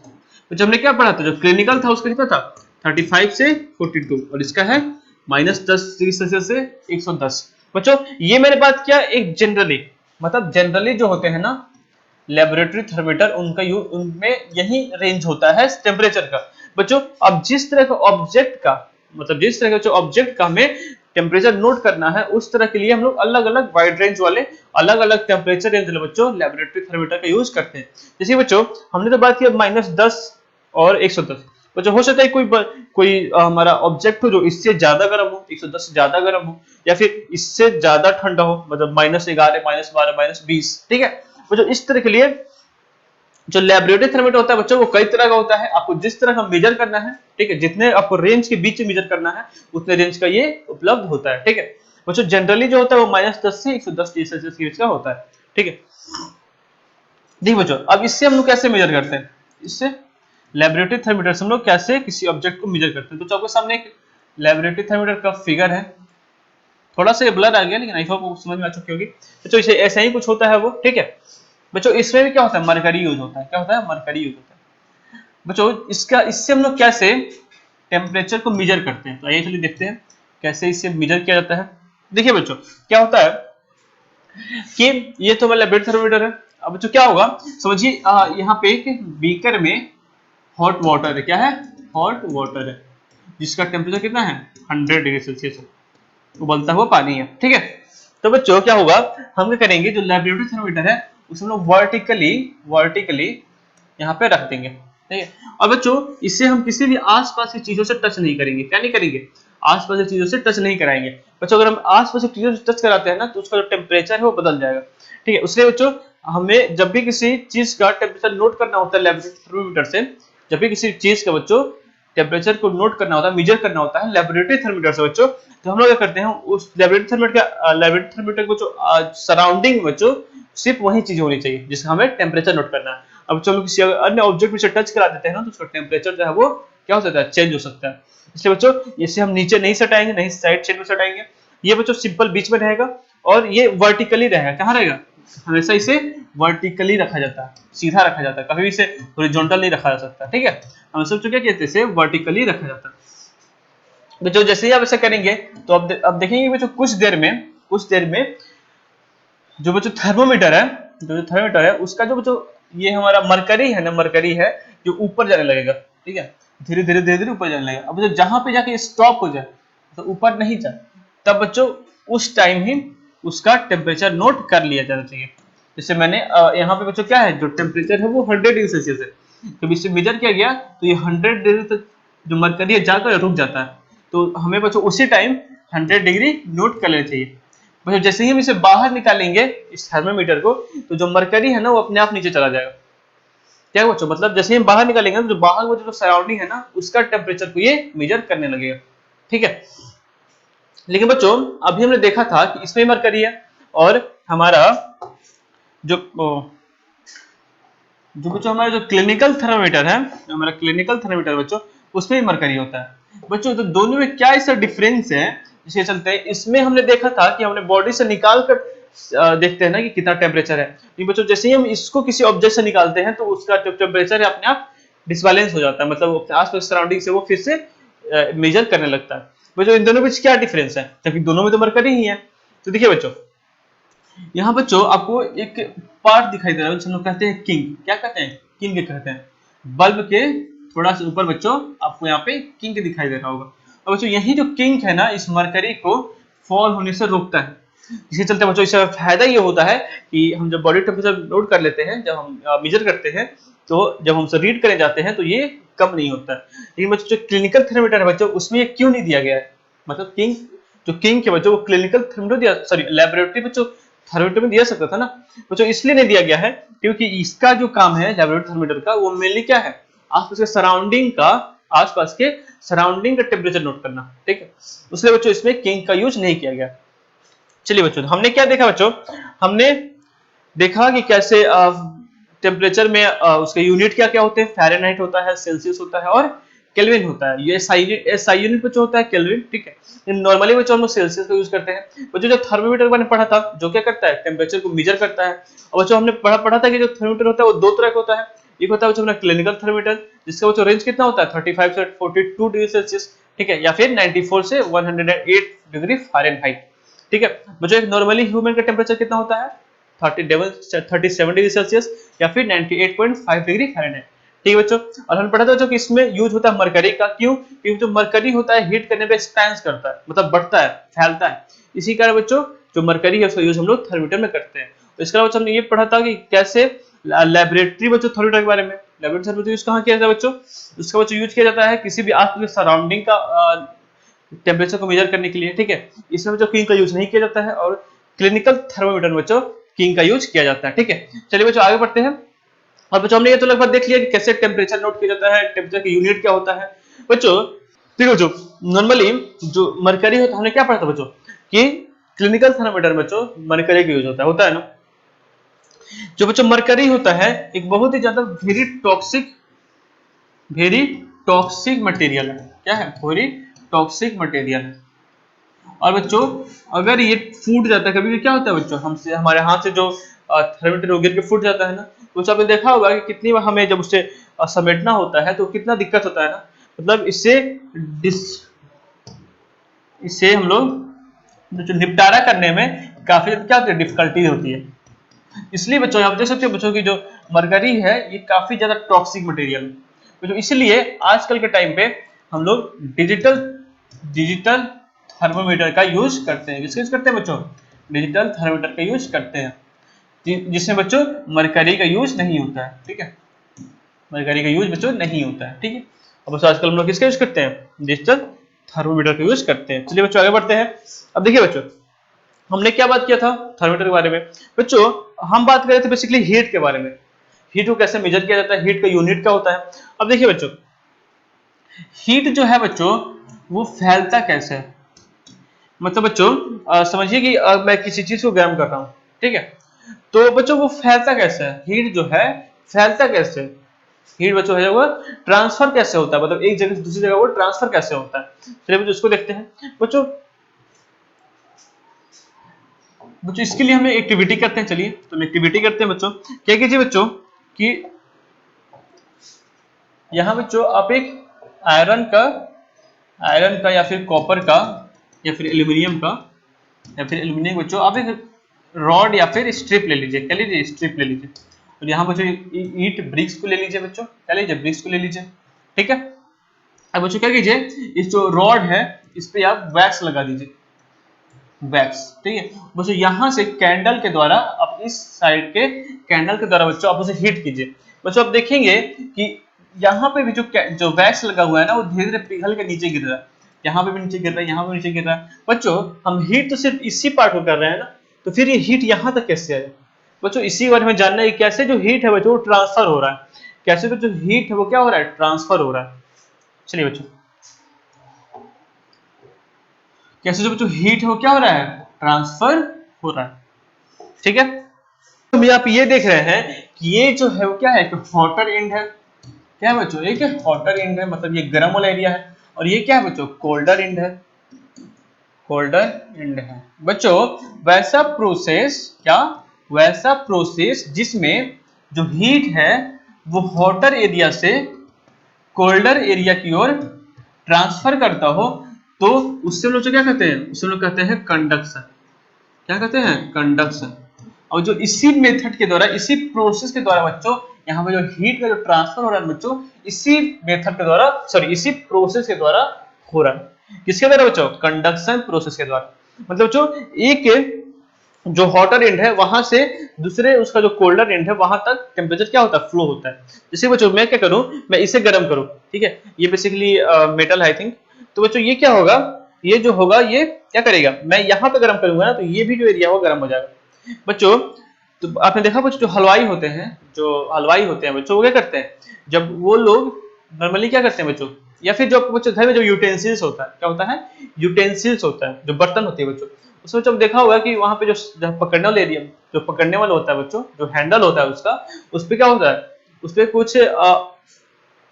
तो जब हमने क्या पढ़ा था, जो क्लिनिकल था उसका कितना था, 35 से 42, और इसका है -10 डिग्री सेल्सियस से 110। बच्चों ये मैंने बात किया एक जनरली, मतलब जनरली जो होते हैं ना लेबोरेटरी थर्मामीटर, उनका यूज उनमें यही रेंज होता है टेम्परेचर का। बच्चों अब जिस तरह का ऑब्जेक्ट का, मतलब जिस तरह का जो ऑब्जेक्ट का हमें टेम्परेचर नोट करना है उस तरह के लिए हम लोग अलग अलग वाइड रेंज वाले अलग अलग टेम्परेचर रेंज वाले बच्चों लेबोरेटरी थर्मामीटर का यूज करते हैं। जैसे बच्चों हमने तो बात की -10 और 110। बच्चों हो सकता है कोई हमारा ऑब्जेक्ट हो जो इससे ज्यादा गर्म हो, 110 से ज्यादा गर्म हो, या फिर इससे ज्यादा ठंडा हो, मतलब -11, -12, -20। ठीक है, बच्चों इस तरह के लिए जो लेबोरेटरी थर्मामीटर होता है बच्चों वो कई तरह का होता है। आपको जिस तरह का मेजर करना है, ठीक है, जितने आपको रेंज के बीच में मेजर करना है उतने रेंज का ये उपलब्ध होता है। ठीक है बच्चों, जनरली जो होता है वो -10 से 110 डिग्री सेल्सियस के बीच का होता है। ठीक है, देखिए बच्चों अब इससे हम लोग कैसे मेजर करते हैं, इससे लेबोरेटरी थर्मामीटर से हम लोग कैसे किसी ऑब्जेक्ट को मेजर करते हैं। तो आपके सामने एक लेबोरेटरी थर्मामीटर का फिगर है, थोड़ा सा ब्लर आ गया लेकिन आई होप समझ में आ चुकी होगी। तो इसे ऐसा ही कुछ होता है वो। ठीक है बच्चों, इसमें भी क्या होता है, मरकरी यूज होता है। क्या होता है, मरकरी यूज होता है। बच्चों इसका इससे हम लोग कैसे टेम्परेचर को मेजर करते हैं, तो आइए चलिए देखते हैं कैसे इसे मेजर किया जाता है। देखिए बच्चों क्या होता है कि ये तो लेबोरेटरी थर्मामीटर है। अब बच्चों क्या होगा, समझिए यहाँ पे एक बीकर में हॉट वाटर है। क्या है, हॉट वाटर है, जिसका टेम्परेचर कितना है, 100 डिग्री सेल्सियस है, उबलता हुआ पानी है। ठीक है, तो बच्चों क्या होगा, हम क्या करेंगे, जो लेबोरेटरी थर्मामीटर है उसे हम लोग वर्टिकली यहाँ पे रख देंगे। ठीक है, और बच्चों इससे हम किसी भी आसपास की चीजों से टच नहीं करेंगे। क्या नहीं करेंगे, आसपास की चीजों से टच नहीं कराएंगे। बच्चों अगर हम आसपास की चीजों से टच कराते हैं ना तो उसका जो टेम्परेचर है वो बदल जाएगा। ठीक है, उसलिए बच्चों हमें जब भी किसी चीज का टेम्परेचर नोट करना होता है लेबोरेटरी थर्मामीटर से, जब भी किसी चीज का बच्चों टेम्परेचर को नोट करना होता है, मेजर करना होता है लेबोरेटरी थर्मामीटर से बच्चों, तो हम लोग क्या करते हैं, उस लेबोरेटरी थर्मामीटर को जो सराउंडिंग बच्चों सिर्फ वही चीज होनी चाहिए जिसका हमें टेम्परेचर नोट करना है। अब चलो किसी अन्य ऑब्जेक्ट से टच करा देते हैं ना तो उसका टेम्परेचर जो है वो क्या हो सकता है, चेंज हो सकता है। इसलिए बच्चों इसे हम नीचे नहीं सटाएंगे, नहीं साइड शेड में सटाएंगे, ये बच्चों सिंपल बीच में रहेगा और ये वर्टिकली रहेगा। कहाँ रहेगा, हमेशा इसे वर्टिकली रखा जाता है, सीधा रखा जाता है, कभी भी इसे हॉरिजॉन्टल नहीं रखा जा सकता। ठीक है, हम सब क्या कहते हैं, इसे वर्टिकली रखा जाता है। बच्चों जैसे ही आप ऐसा करेंगे तो अब देखेंगे बच्चों कुछ देर में जो बच्चों थर्मोमीटर है, जो थर्मोमीटर है उसका जो बच्चों ये हमारा मरकरी है ना, मरकरी है जो ऊपर जाने लगेगा। ठीक है, धीरे धीरे ऊपर जाने लगेगा। अब बच्चों जहां पे जाके स्टॉप हो जाए तो ऊपर नहीं जाए, तब बच्चों उस टाइम ही उसका टेम्परेचर नोट कर लिया जाना चाहिए। जैसे मैंने यहाँ पे बच्चों क्या है, जो टेम्परेचर है वो 100 डिग्री सेल्सियस है। जब इसे मेजर किया गया तो ये 100 डिग्री तक जो मरकरी है जाकर रुक जाता है, तो हमें बच्चों उसी टाइम 100 डिग्री नोट कर लेना चाहिए। बच्चों जैसे ही हम इसे बाहर निकालेंगे इस थर्मोमीटर को, तो जो मरकरी है ना वो अपने आप नीचे चला जाएगा। क्या बच्चों, मतलब जैसे ही हम बाहर निकालेंगे तो जो बाहर वो जो सराउंडिंग है ना उसका टेम्परेचर को ये मेजर करने लगेगा। ठीक है, लेकिन बच्चों अभी हमने देखा था कि इसमें मरकरी है और हमारा जो जो बच्चों हमारा जो क्लिनिकल थर्मामीटर है, हमारा क्लिनिकल थर्मामीटर बच्चों उसमें भी मरकरी होता है। बच्चों तो दोनों में क्या इसका डिफरेंस है, जिसके चलते हैं इसमें हमने देखा था कि हमने बॉडी से निकाल कर देखते हैं ना कि कितना टेम्परेचर है। लेकिन बच्चों जैसे ही हम इसको किसी ऑब्जेक्ट से निकालते हैं तो उसका जो टेम्परेचर है अपने आप डिसबैलेंस हो जाता है, मतलब आसपास सराउंडिंग से वो फिर से मेजर करने लगता है। बच्चों इन दोनों में क्या डिफरेंस है, जबकि दोनों में तो मरकरी ही है। तो देखिए बच्चों यहाँ बच्चों आपको एक पार्ट दिखाई दे रहा है, हम लोग कहते हैं किंग। क्या कहते हैं, किंग कहते हैं। बल्ब के थोड़ा सा ऊपर बच्चों आपको यहाँ पे किंग दिखाई दे रहा होगा। और बच्चों यही जो किंग है ना इस मरकरी को फॉल होने से रोकता है। इसके चलते बच्चों इसका फायदा ये होता है कि हम जब बॉडी टेम्परेचर नोट कर लेते हैं, जब हम मेजर करते हैं, तो जब हम रीड करने जाते हैं तो ये कम नहीं होता है। लेकिन बच्चों जो क्लिनिकल थर्मामीटर है बच्चों उसमें ये क्यों नहीं दिया गया है, मतलब किंग जो किंग के बच्चों वो क्लिनिकल थर्मामीटर दिया, सॉरी लेबोरेटरी बच्चों थर्मामीटर में दिया सकता था ना बच्चों, इसलिए नहीं दिया गया है क्योंकि इसका जो काम है लेबोरेटरी थर्मामीटर का वो मेनली क्या है, आसपास के सराउंडिंग का, आसपास के सराउंडिंग का टेम्परेचर नोट करना। ठीक है, इसलिए बच्चों इसमें किंग का यूज नहीं किया गया। चलिए बच्चों हमने क्या देखा बच्चों, हमने देखा कि कैसे टेम्परेचर में उसके यूनिट क्या क्या होते हैं, फ़ारेनहाइट होता है, सेल्सियस होता है और केल्विन होता है। ये एसआई यूनिट बच्चों होता है केल्विन। ठीक है, नॉर्मली बच्चों हम लोग सेल्सियस का यूज करते हैं। बच्चों जो थर्मोमीटर मैंने पढ़ा था जो क्या करता है, टेम्परेचर को मेजर करता है। और बच्चों हमने पढ़ा था कि जो थर्मोमीटर होता है वो दो तरह का होता है। एक होता है बच्चों अपना क्लिनिकल थर्मोमीटर जिसका बच्चों रेंज कितना होता है 35 से 42 डिग्री सेल्सियस। ठीक है, या फिर 94 से 108 डिग्री फ़ारेनहाइट। ठीक है बच्चों, एक नॉर्मली ह्यूमन का टेम्परेचर कितना होता है 37 डिग्री सेल्सियस या फिर 98.5 डिग्री फ़ारेनहाइट। ठीक है बच्चों, और हमने पढ़ा था बच्चों कि इसमें यूज होता है मरकरी का। क्यों, क्योंकि जो मरकरी होता है हीट करने पे एक्सपेंड करता है, मतलब बढ़ता है, फैलता है। इसी कारण बच्चों जो मरकरी है उसका यूज हम लोग थर्मोमीटर में करते हैं। तो इसके अलावा हमने ये पढ़ा था कि कैसे लेबोरेटरी बच्चों थर्मोमीटर के बारे में, लेबोरेटरी थर्मोमीटर यूज कहाँ किया जाता है बच्चों, उसका बच्चों यूज किया जाता है किसी भी आसपास सराउंडिंग का टेम्परेचर को मेजर करने के लिए। ठीक है, इसमें बच्चों किंग का यूज नहीं किया जाता है और क्लिनिकल थर्मोमीटर में बच्चों किंग का यूज किया जाता है। ठीक है, चलिए बच्चों आगे बढ़ते हैं। और बच्चों हमने ये तो लगभग देख लिया कि कैसे टेम्परेचर नोट किया जाता है, टेम्परेचर की यूनिट क्या होता है बच्चों। ठीक है बच्चों, नॉर्मली जो मरकरी होता है हमने क्या पढ़ा था बच्चों कि क्लिनिकल थर्मोमीटर में बच्चों मरकरी का यूज होता है ना। जो बच्चों मरकरी होता है एक बहुत ही ज्यादा वेरी टॉक्सिक मटेरियल है। क्या है, वेरी टॉक्सिक मटेरियल है। और बच्चों अगर ये फूट जाता है, कभी भी क्या होता है बच्चों, हमसे हमारे हाथ से जो थर्मामीटर वो गिर के फूट जाता है ना, तो आपने देखा होगा कि कितनी बार हमें जब उसे समेटना होता है तो कितना दिक्कत होता है ना, मतलब इससे हम लोग जो निपटारा करने में काफी क्या होती है, डिफिकल्टी होती है। इसलिए बच्चों आप देख सकते हो बच्चों की जो मरकरी है ये काफी ज्यादा टॉक्सिक मटेरियल है। तो इसलिए आजकल के टाइम पे हम लोग डिजिटल डिजिटल थर्मोमीटर का यूज करते हैं। किसका यूज करते हैं बच्चों, डिजिटल थर्मोमीटर का यूज करते हैं, जिसमें बच्चों मरकरी का यूज नहीं होता है। ठीक है, मरकरी का यूज बच्चों नहीं होता है। ठीक है, अब बच्चों आजकल हम लोग किसका यूज करते हैं, डिजिटल थर्मोमीटर का यूज करते हैं। चलिए बच्चों आगे बढ़ते हैं। अब देखिए बच्चों हमने क्या बात किया था थर्मोमीटर के बारे में बच्चों, हम बात कर रहे थे बेसिकली हीट के बारे में, हीट को कैसे मेजर किया जाता है, हीट का यूनिट क्या होता है। अब देखिए बच्चों हीट जो है बच्चों वो फैलता कैसे है, मतलब बच्चों समझिए कि मैं किसी चीज को गर्म कर रहा हूं। ठीक है, तो बच्चों वो फैलता कैसे है, हीट जो है फैलता कैसे है, हीट बच्चों है वो ट्रांसफर कैसे होता है, मतलब एक जगह से दूसरी जगह वो ट्रांसफर कैसे होता है। चलिए बच्चों उसको देखते हैं। बच्चों बच्चों इसके लिए हमें एक्टिविटी करते हैं, चलिए तो हम एक्टिविटी करते हैं बच्चों। क्या कीजिए बच्चों कि यहाँ बच्चों आप एक आयरन का या फिर कॉपर का या फिर एल्यूमिनियम का या फिर एल्यूमिनियम बच्चों आप एक रॉड या फिर स्ट्रिप ले लीजिए। क्या लीजिए? स्ट्रिप ले लीजिए। और यहाँ बच्चों ईट ब्रिक्स को ले लीजिए बच्चों। क्या लीजिए? ब्रिक्स को ले लीजिए। ठीक है। अब बच्चों क्या कीजिए, इस जो रॉड है इस पे आप वैक्स लगा दीजिए, वैक्स। ठीक है बच्चों, यहाँ से कैंडल के द्वारा आप इस साइड के कैंडल के द्वारा बच्चों आप उसे हीट कीजिए। बच्चों आप देखेंगे कि यहाँ पे भी जो वैक्स लगा हुआ है ना वो धीरे धीरे पिघल के नीचे गिर रहा है। यहाँ पे भी नीचे गिर रहा है, यहाँ पे नीचे गिर रहा है। बच्चों हम हीट तो सिर्फ इसी पार्ट को कर रहे हैं ना, तो फिर ये हीट यहाँ तक कैसे आए? बच्चों इसी बारे में जानना है कैसे जो हीट है बच्चों वो ट्रांसफर हो रहा है, कैसे तो जो हीट है वो क्या हो रहा है? ट्रांसफर हो रहा है। चलिए बच्चों, कैसे जो बच्चों हीट है वो क्या हो रहा है? ट्रांसफर हो रहा है। ठीक है। तो आप ये देख रहे हैं कि ये जो है वो क्या है? एक हॉटर एंड है। क्या है बच्चों? एक हॉटर एंड है, मतलब ये गर्म वाला एरिया है। और ये क्या है बच्चों? कोल्डर एंड है। कोल्डर एंड है बच्चों। वैसा प्रोसेस क्या? वैसा प्रोसेस जिसमें जो हीट है वो हॉटर एरिया से कोल्डर एरिया की ओर ट्रांसफर करता हो, तो उससे हम लोग क्या कहते हैं? उससे हम लोग कहते हैं कंडक्शन। क्या कहते हैं? कंडक्शन। और जो इसी मेथड के द्वारा, इसी प्रोसेस के द्वारा बच्चों यहाँ पे जो हीट का जो ट्रांसफर हो रहा है बच्चों, इसी मेथड के द्वारा, सॉरी इसी प्रोसेस के द्वारा हो रहा है। किसके द्वारा बच्चों? कंडक्शन प्रोसेस के द्वारा। मतलब बच्चों एक जो हॉटर एंड है वहां से दूसरे उसका जो कोल्डर एंड है वहां तक टेम्परेचर क्या होता है? फ्लो होता है। जैसे बच्चों मैं क्या करूं, मैं इसे गर्म करूं। ठीक है, ये बेसिकली मेटल है आई थिंक। तो बच्चों ये क्या होगा, ये जो होगा ये क्या करेगा, मैं यहाँ पे गर्म करूंगा ना तो ये भी जो एरिया होगा गर्म हो जाएगा। बच्चों तो आपने देखा बच्चों जो हलवाई होते हैं, जो हलवाई होते हैं बच्चों वो क्या करते हैं, जब वो लोग नॉर्मली क्या करते हैं बच्चों, या फिर जो बच्चों घर में जो यूटेंसिल्स होता है, क्या होता है? यूटेंसिल्स होता है, जो बर्तन होते हैं बच्चों, उसमें जब देखा होगा कि वहां पे जो पकड़ने वाला एरिया, जो पकड़ने वाला होता है बच्चों, जो हैंडल होता है उसका, उस पर क्या होता है? उस पर कुछ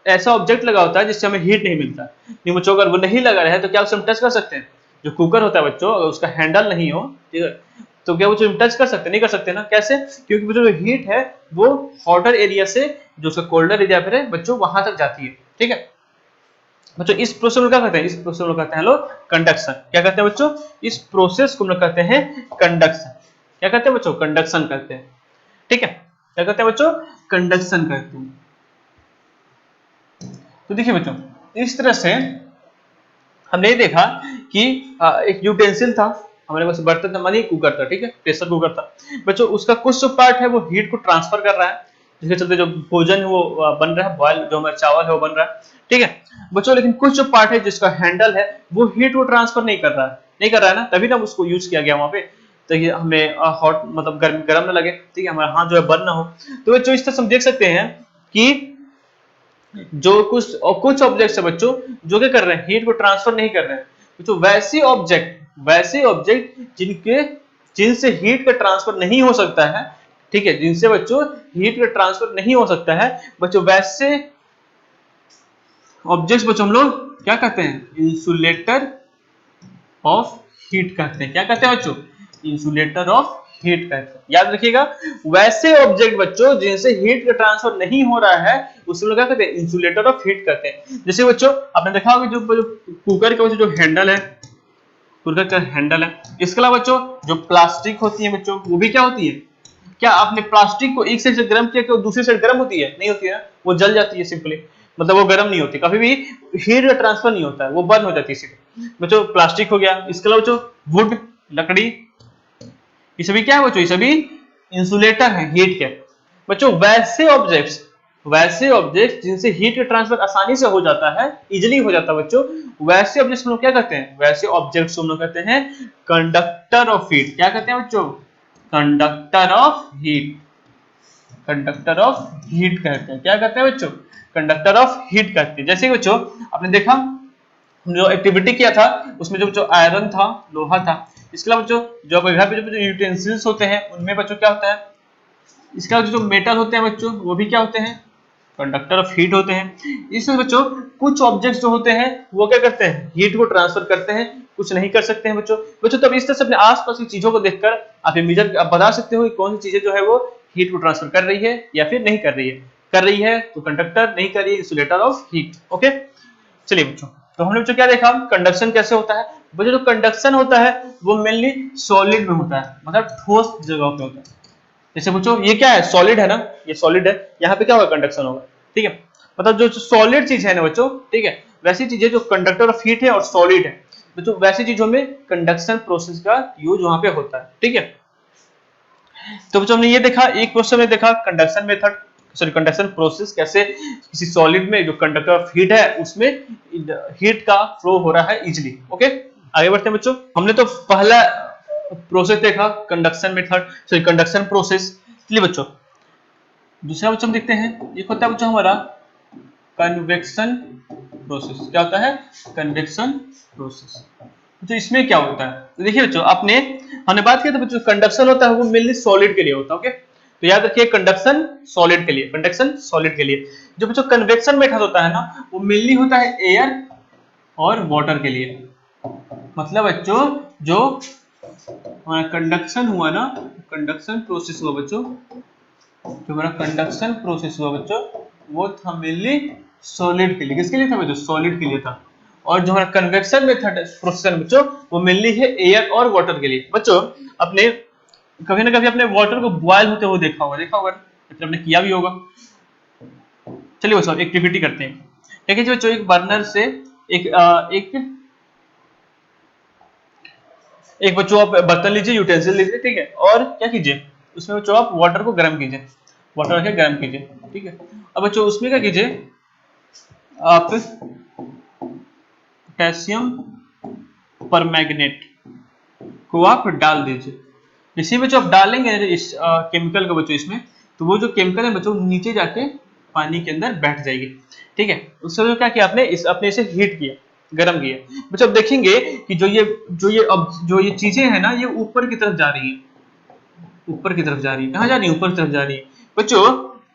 ऐसा ऑब्जेक्ट लगा होता है जिससे हमें हीट नहीं मिलता। नहीं बच्चों, अगर वो नहीं लगा रहे तो क्या उसे हम टच कर सकते हैं? जो कुकर होता है बच्चों, अगर उसका हैंडल नहीं हो, ठीक है, तो क्या वो टच कर सकते? नहीं कर सकते ना। कैसे? क्योंकि बच्चों जो हीट है वो हॉटर एरिया से जो उसका कोल्डर एरिया पर है बच्चों वहां तक जाती है। ठीक है बच्चों, इस प्रोसेस को क्या कहते हैं? इस प्रोसेस को कहते हैं लोग कंडक्शन। क्या कहते हैं बच्चों? इस प्रोसेस को हम लोग कहते हैं कंडक्शन। क्या कहते हैं बच्चों? कंडक्शन कहते हैं। ठीक है, क्या कहते हैं बच्चों? कंडक्शन कहते हैं। तो देखिए बच्चों, इस तरह से हमने ये देखा कि एक यूटेंसिल था हमारे पास, बर्तन था, मानिए कुकर था। ठीक है, प्रेशर कुकर था बच्चों। उसका कुछ जो पार्ट है वो हीट को ट्रांसफर कर रहा है, जिसके चलते जो भोजन है वो बन रहा है, बॉयल जो हमारा चावल है वो बन रहा है। ठीक है बच्चों, लेकिन कुछ जो पार्ट है जिसका हैंडल है वो हीट को ट्रांसफर नहीं कर रहा है, नहीं कर रहा है ना, तभी ना उसको यूज किया गया वहां पे, तो ये हमें हॉट मतलब गर्म ना लगे। ठीक है, हमारा हाथ जो है बर्न ना हो। तो बच्चों इस तरह हम देख सकते हैं कि जो कुछ ऑब्जेक्ट्स है बच्चों जो क्या कर रहे हैं? हीट को ट्रांसफर नहीं कर रहे हैं बच्चों। वैसे ऑब्जेक्ट जिनसे हीट का ट्रांसफर नहीं हो सकता है, ठीक है, जिनसे बच्चों हीट का ट्रांसफर नहीं हो सकता है बच्चों, वैसे ऑब्जेक्ट्स बच्चों हम लोग क्या कहते हैं? इंसुलेटर ऑफ हीट कहते हैं। क्या कहते हैं बच्चों? इंसुलेटर ऑफ हीट कहते हैं। याद रखिएगा, वैसे ऑब्जेक्ट बच्चों जिनसे हीट का ट्रांसफर नहीं हो रहा है उसे लोग क्या कहते हैं? इंसुलेटर ऑफ हीट कहते हैं। जैसे बच्चों आपने देखा होगा जो कुकर का जो हैंडल है, कुकर का हैंडल है, इसके अलावा बच्चों जो प्लास्टिक होती है बच्चों वो भी क्या होती है? क्या आपने प्लास्टिक को एक साइड से गर्म किया कि दूसरी साइड गर्म होती है? नहीं होती है, वो जल जाती है सिंपली, मतलब वो गर्म नहीं होती, कभी भी हीट का ट्रांसफर नहीं होता है, वो बर्न हो जाती है सीधे। बच्चों प्लास्टिक हो गया, इसके अलावा बच्चों वुड, लकड़ी, ये सभी क्या है बच्चों? ये सभी इंसुलेटर है हीट के। बच्चों वैसे ऑब्जेक्ट्स जिनसे हीट का ट्रांसफर आसानी से हो जाता है, इजिली हो जाता है बच्चों, वैसे ऑब्जेक्ट्स हम लोग क्या कहते हैं? वैसे ऑब्जेक्ट्स हम लोग कहते हैं कंडक्टर ऑफ हीट। क्या कहते हैं बच्चों? Conductor of heat. Conductor of heat कहते हैं। क्या कहते हैं बच्चों? कंडक्टर ऑफ हीट कहते हैं। जैसे बच्चों आपने देखा जो एक्टिविटी किया था उसमें जो आयरन था, लोहा था, इसके अलावा बच्चों जो घर पे जो यूटेंसिल्स होते हैं उनमें बच्चों क्या होता है? इसका जो मेटल होते हैं बच्चों वो भी क्या होते हैं? कंडक्टर ऑफ हीट होते हैं। इसमें बच्चों कुछ ऑब्जेक्ट्स जो होते हैं वो क्या करते हैं, हीट को ट्रांसफर करते हैं, कुछ नहीं कर सकते हैं बच्चों। बच्चों तब इस तरह से अपने आसपास की चीजों को देखकर आप ये मेजर आप बता सकते हो कि कौन सी चीजें जो है वो हीट को ट्रांसफर कर रही है या फिर नहीं कर रही है। कर रही है तो कंडक्टर, नहीं कर रही है इंसुलेटर ऑफ हीट। ओके, चलिए बच्चों, तो हमने बच्चों क्या देखा, कंडक्शन कैसे होता है। बच्चों जो कंडक्शन होता है वो मेनली सॉलिड में होता है, मतलब ठोस जगह पे होता है। जैसे बच्चों ये क्या है, सॉलिड है ना, ये सॉलिड है, यहाँ पे क्या होगा, कंडक्शन होगा। ठीक है, मतलब जो सॉलिड चीज है ना बच्चों, ठीक है, वैसी चीजें जो कंडक्टर ऑफ हीट है और सॉलिड है बच्चों, वैसी चीजों में कंडक्शन प्रोसेस का यूज वहां पे होता है। ठीक है, तो बच्चों हमने ये देखा, एक क्वेश्चन में देखा conduction method, sorry conduction process कैसे किसी सॉलिड में जो कंडक्टर ऑफ हीट है उसमें हीट का फ्लो हो रहा है इजिली। ओके, आगे बढ़ते हैं बच्चों। हमने तो पहला प्रोसेस देखा conduction method, sorry conduction process. चलिए बच्चों दूसरा बच्चों हम देखते हैं, एक होता है बच्चों हमारा कन्वेक्शन प्रोसेस। क्या होता है, कन्वेक्शन प्रोसेस। तो इसमें क्या होता है, तो देखिए बच्चों आपने हमने बात किया था बच्चों, कंडक्शन होता है वो मेनली सॉलिड के लिए होता है। ओके, तो याद रखिए कंडक्शन सॉलिड के लिए, कंडक्शन सॉलिड के लिए। जो बच्चों कन्वेक्शन मेथड होता है ना, वो मेनली होता है एयर और वाटर के लिए। मतलब बच्चों जो हमारा कंडक्शन हुआ ना, कंडक्शन प्रोसेस हुआ बच्चों, जो हमारा कंडक्शन प्रोसेस हुआ बच्चों, वो था मेनली सॉलिड के लिए। किसके लिए था बच्चों, सॉलिड के लिए था। और जो हमारा कन्वेक्शन मेथड प्रोसेस बच्चों, वो मेनली है एयर और वाटर के लिए। बच्चों अपने कभी ना कभी अपने वाटर को बॉयल होते हुए देखा होगा, मतलब आपने किया भी होगा। चलिए बच्चों एक्टिविटी करते हैं। देखिए बच्चों एक बर्नर से एक बच्चों आप बर्तन लीजिए, यूटेंसिल लीजिए, ठीक है, और क्या कीजिए उसमें बच्चों आप वाटर को गर्म कीजिए, वाटर रखे गर्म कीजिए। ठीक है, अब बच्चों उसमें क्या कीजिए, आप पोटेशियम परमैंगनेट को आप डाल दीजिए। जैसे ही बच्चों आप डालेंगे इस केमिकल को बच्चों इसमें, तो वो जो केमिकल है बच्चों नीचे जाके पानी के अंदर बैठ जाएगी। ठीक है, उससे जो क्या किया आपने अपने इसे हीट किया, गर्म किया। बच्चों अब देखेंगे कि जो ये चीजें हैं ना, ये ऊपर की तरफ जा रही है, ऊपर की तरफ जा रही है। कहाँ जा रही है, ऊपर की तरफ जा रही है। बच्चों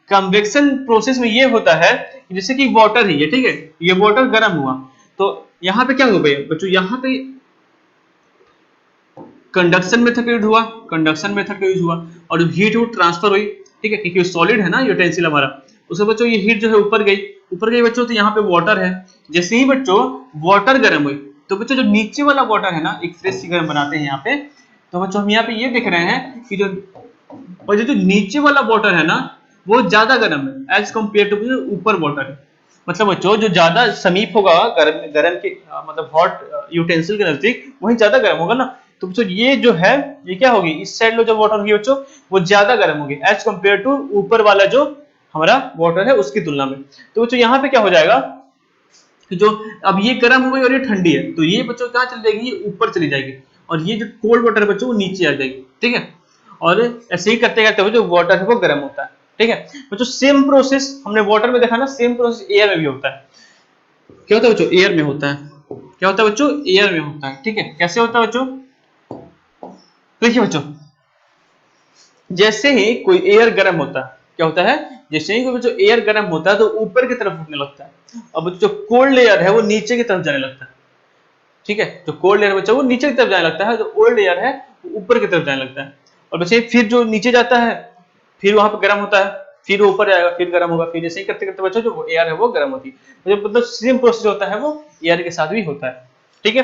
कन्वेक्शन प्रोसेस में ये होता है कि जैसे कि वाटर ही है, ठीक है, ये वाटर गर्म हुआ, तो यहाँ पे क्या हो गया बच्चों, यहाँ पे कंडक्शन मेथड यूज हुआ, कंडक्शन मेथड का यूज हुआ, और जो हीट वो ट्रांसफर हुई। ठीक है, क्योंकि सॉलिड है ना यूटेंसिल हमारा, उससे बच्चों ये हीट जो है ऊपर गई बच्चों, तो यहाँ पे वाटर है। जैसे ही बच्चों वाटर गर्म हुई, तो बच्चों जो नीचे वाला वाटर है ना, एक फ्रेश फिगर बनाते हैं यहाँ पे, तो बच्चों हम यहाँ पे ये देख रहे हैं कि जो नीचे वाला वाटर है ना, वो ज्यादा गर्म है एज कम्पेयर टू ऊपर वाटर है। मतलब बच्चों जो ज्यादा समीप होगा गर्म गर्म के मतलब हॉट यूटेंसिल के नजदीक, वही ज्यादा गर्म होगा ना। तो बच्चों ये जो है, ये क्या होगी, इस साइड लो जो वाटर होगी बच्चों, वो ज्यादा गर्म होगी एज कम्पेयर टू ऊपर वाला जो हमारा वाटर है उसकी तुलना में। तो बच्चों यहाँ पे क्या हो जाएगा कि जो अब ये गर्म हो गई और ये ठंडी है, तो ये बच्चों कहाँ चली जाएगी, ये ऊपर चली जाएगी, और ये जो कोल्ड वाटर है बच्चों वो नीचे आ जाएगी। ठीक है, और ऐसे ही करते करते जो वाटर है वो गर्म होता है। ठीक है बच्चों, सेम प्रोसेस हमने वाटर में देखा ना, सेम प्रोसेस एयर में भी होता है। क्या होता है बच्चों, एयर में होता है। क्या होता है बच्चों, एयर में होता है। ठीक है, कैसे होता है बच्चों, देखिए बच्चों जैसे ही कोई एयर गर्म होता है, क्या होता है, जैसे ही कोई बच्चों एयर गर्म होता है तो ऊपर की तरफ उठने लगता है, अब जो कोल्ड लेयर है वो नीचे की तरफ जाने लगता है। ठीक है, जो कोल्ड लेयर बच्चा वो नीचे की तरफ जाने लगता है, जो ओल्ड लेयर है वो ऊपर की तरफ जाने लगता है। और बच्चे फिर जो नीचे जाता है, फिर वहां पर गर्म होता है, फिर ऊपर जाएगा, फिर गर्म होगा, फिर ऐसे ही करते करते बच्चों जो एयर है वो गर्म होती है। तो मतलब सेम प्रोसेस होता है वो एयर के साथ भी होता है। ठीक है,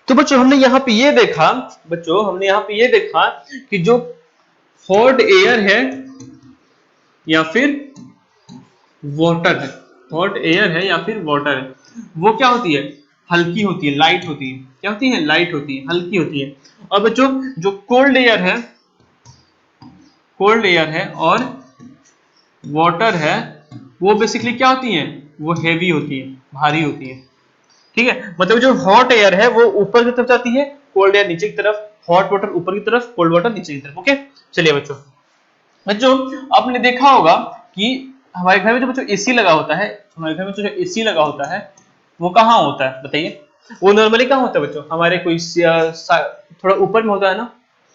तो बच्चों हमने यहाँ पे ये देखा, बच्चों हमने यहाँ पे ये देखा कि जो हॉट एयर है या फिर वाटर है, हॉट एयर है या फिर वाटर है, वो क्या होती है, हल्की होती है, लाइट होती है। क्या होती है, लाइट होती है, हल्की होती है। और बच्चों जो कोल्ड एयर है, कोल्ड एयर है और वाटर है, वो बेसिकली क्या होती है, वो हेवी होती है, भारी होती है। ठीक है, मतलब जो हॉट एयर है वो ऊपर की तरफ जाती है, कोल्ड एयर नीचे की तरफ, हॉट वाटर ऊपर की तरफ, कोल्ड वाटर नीचे की तरफ। ओके, चलिए बच्चों, बच्चों आपने देखा होगा कि हमारे घर में जो बच्चों एसी लगा होता है, हमारे घर में जो एसी लगा होता है वो कहाँ होता है बताइए, वो नॉर्मली कहाँ होता है बच्चों, हमारे कोई थोड़ा ऊपर में होता है ना।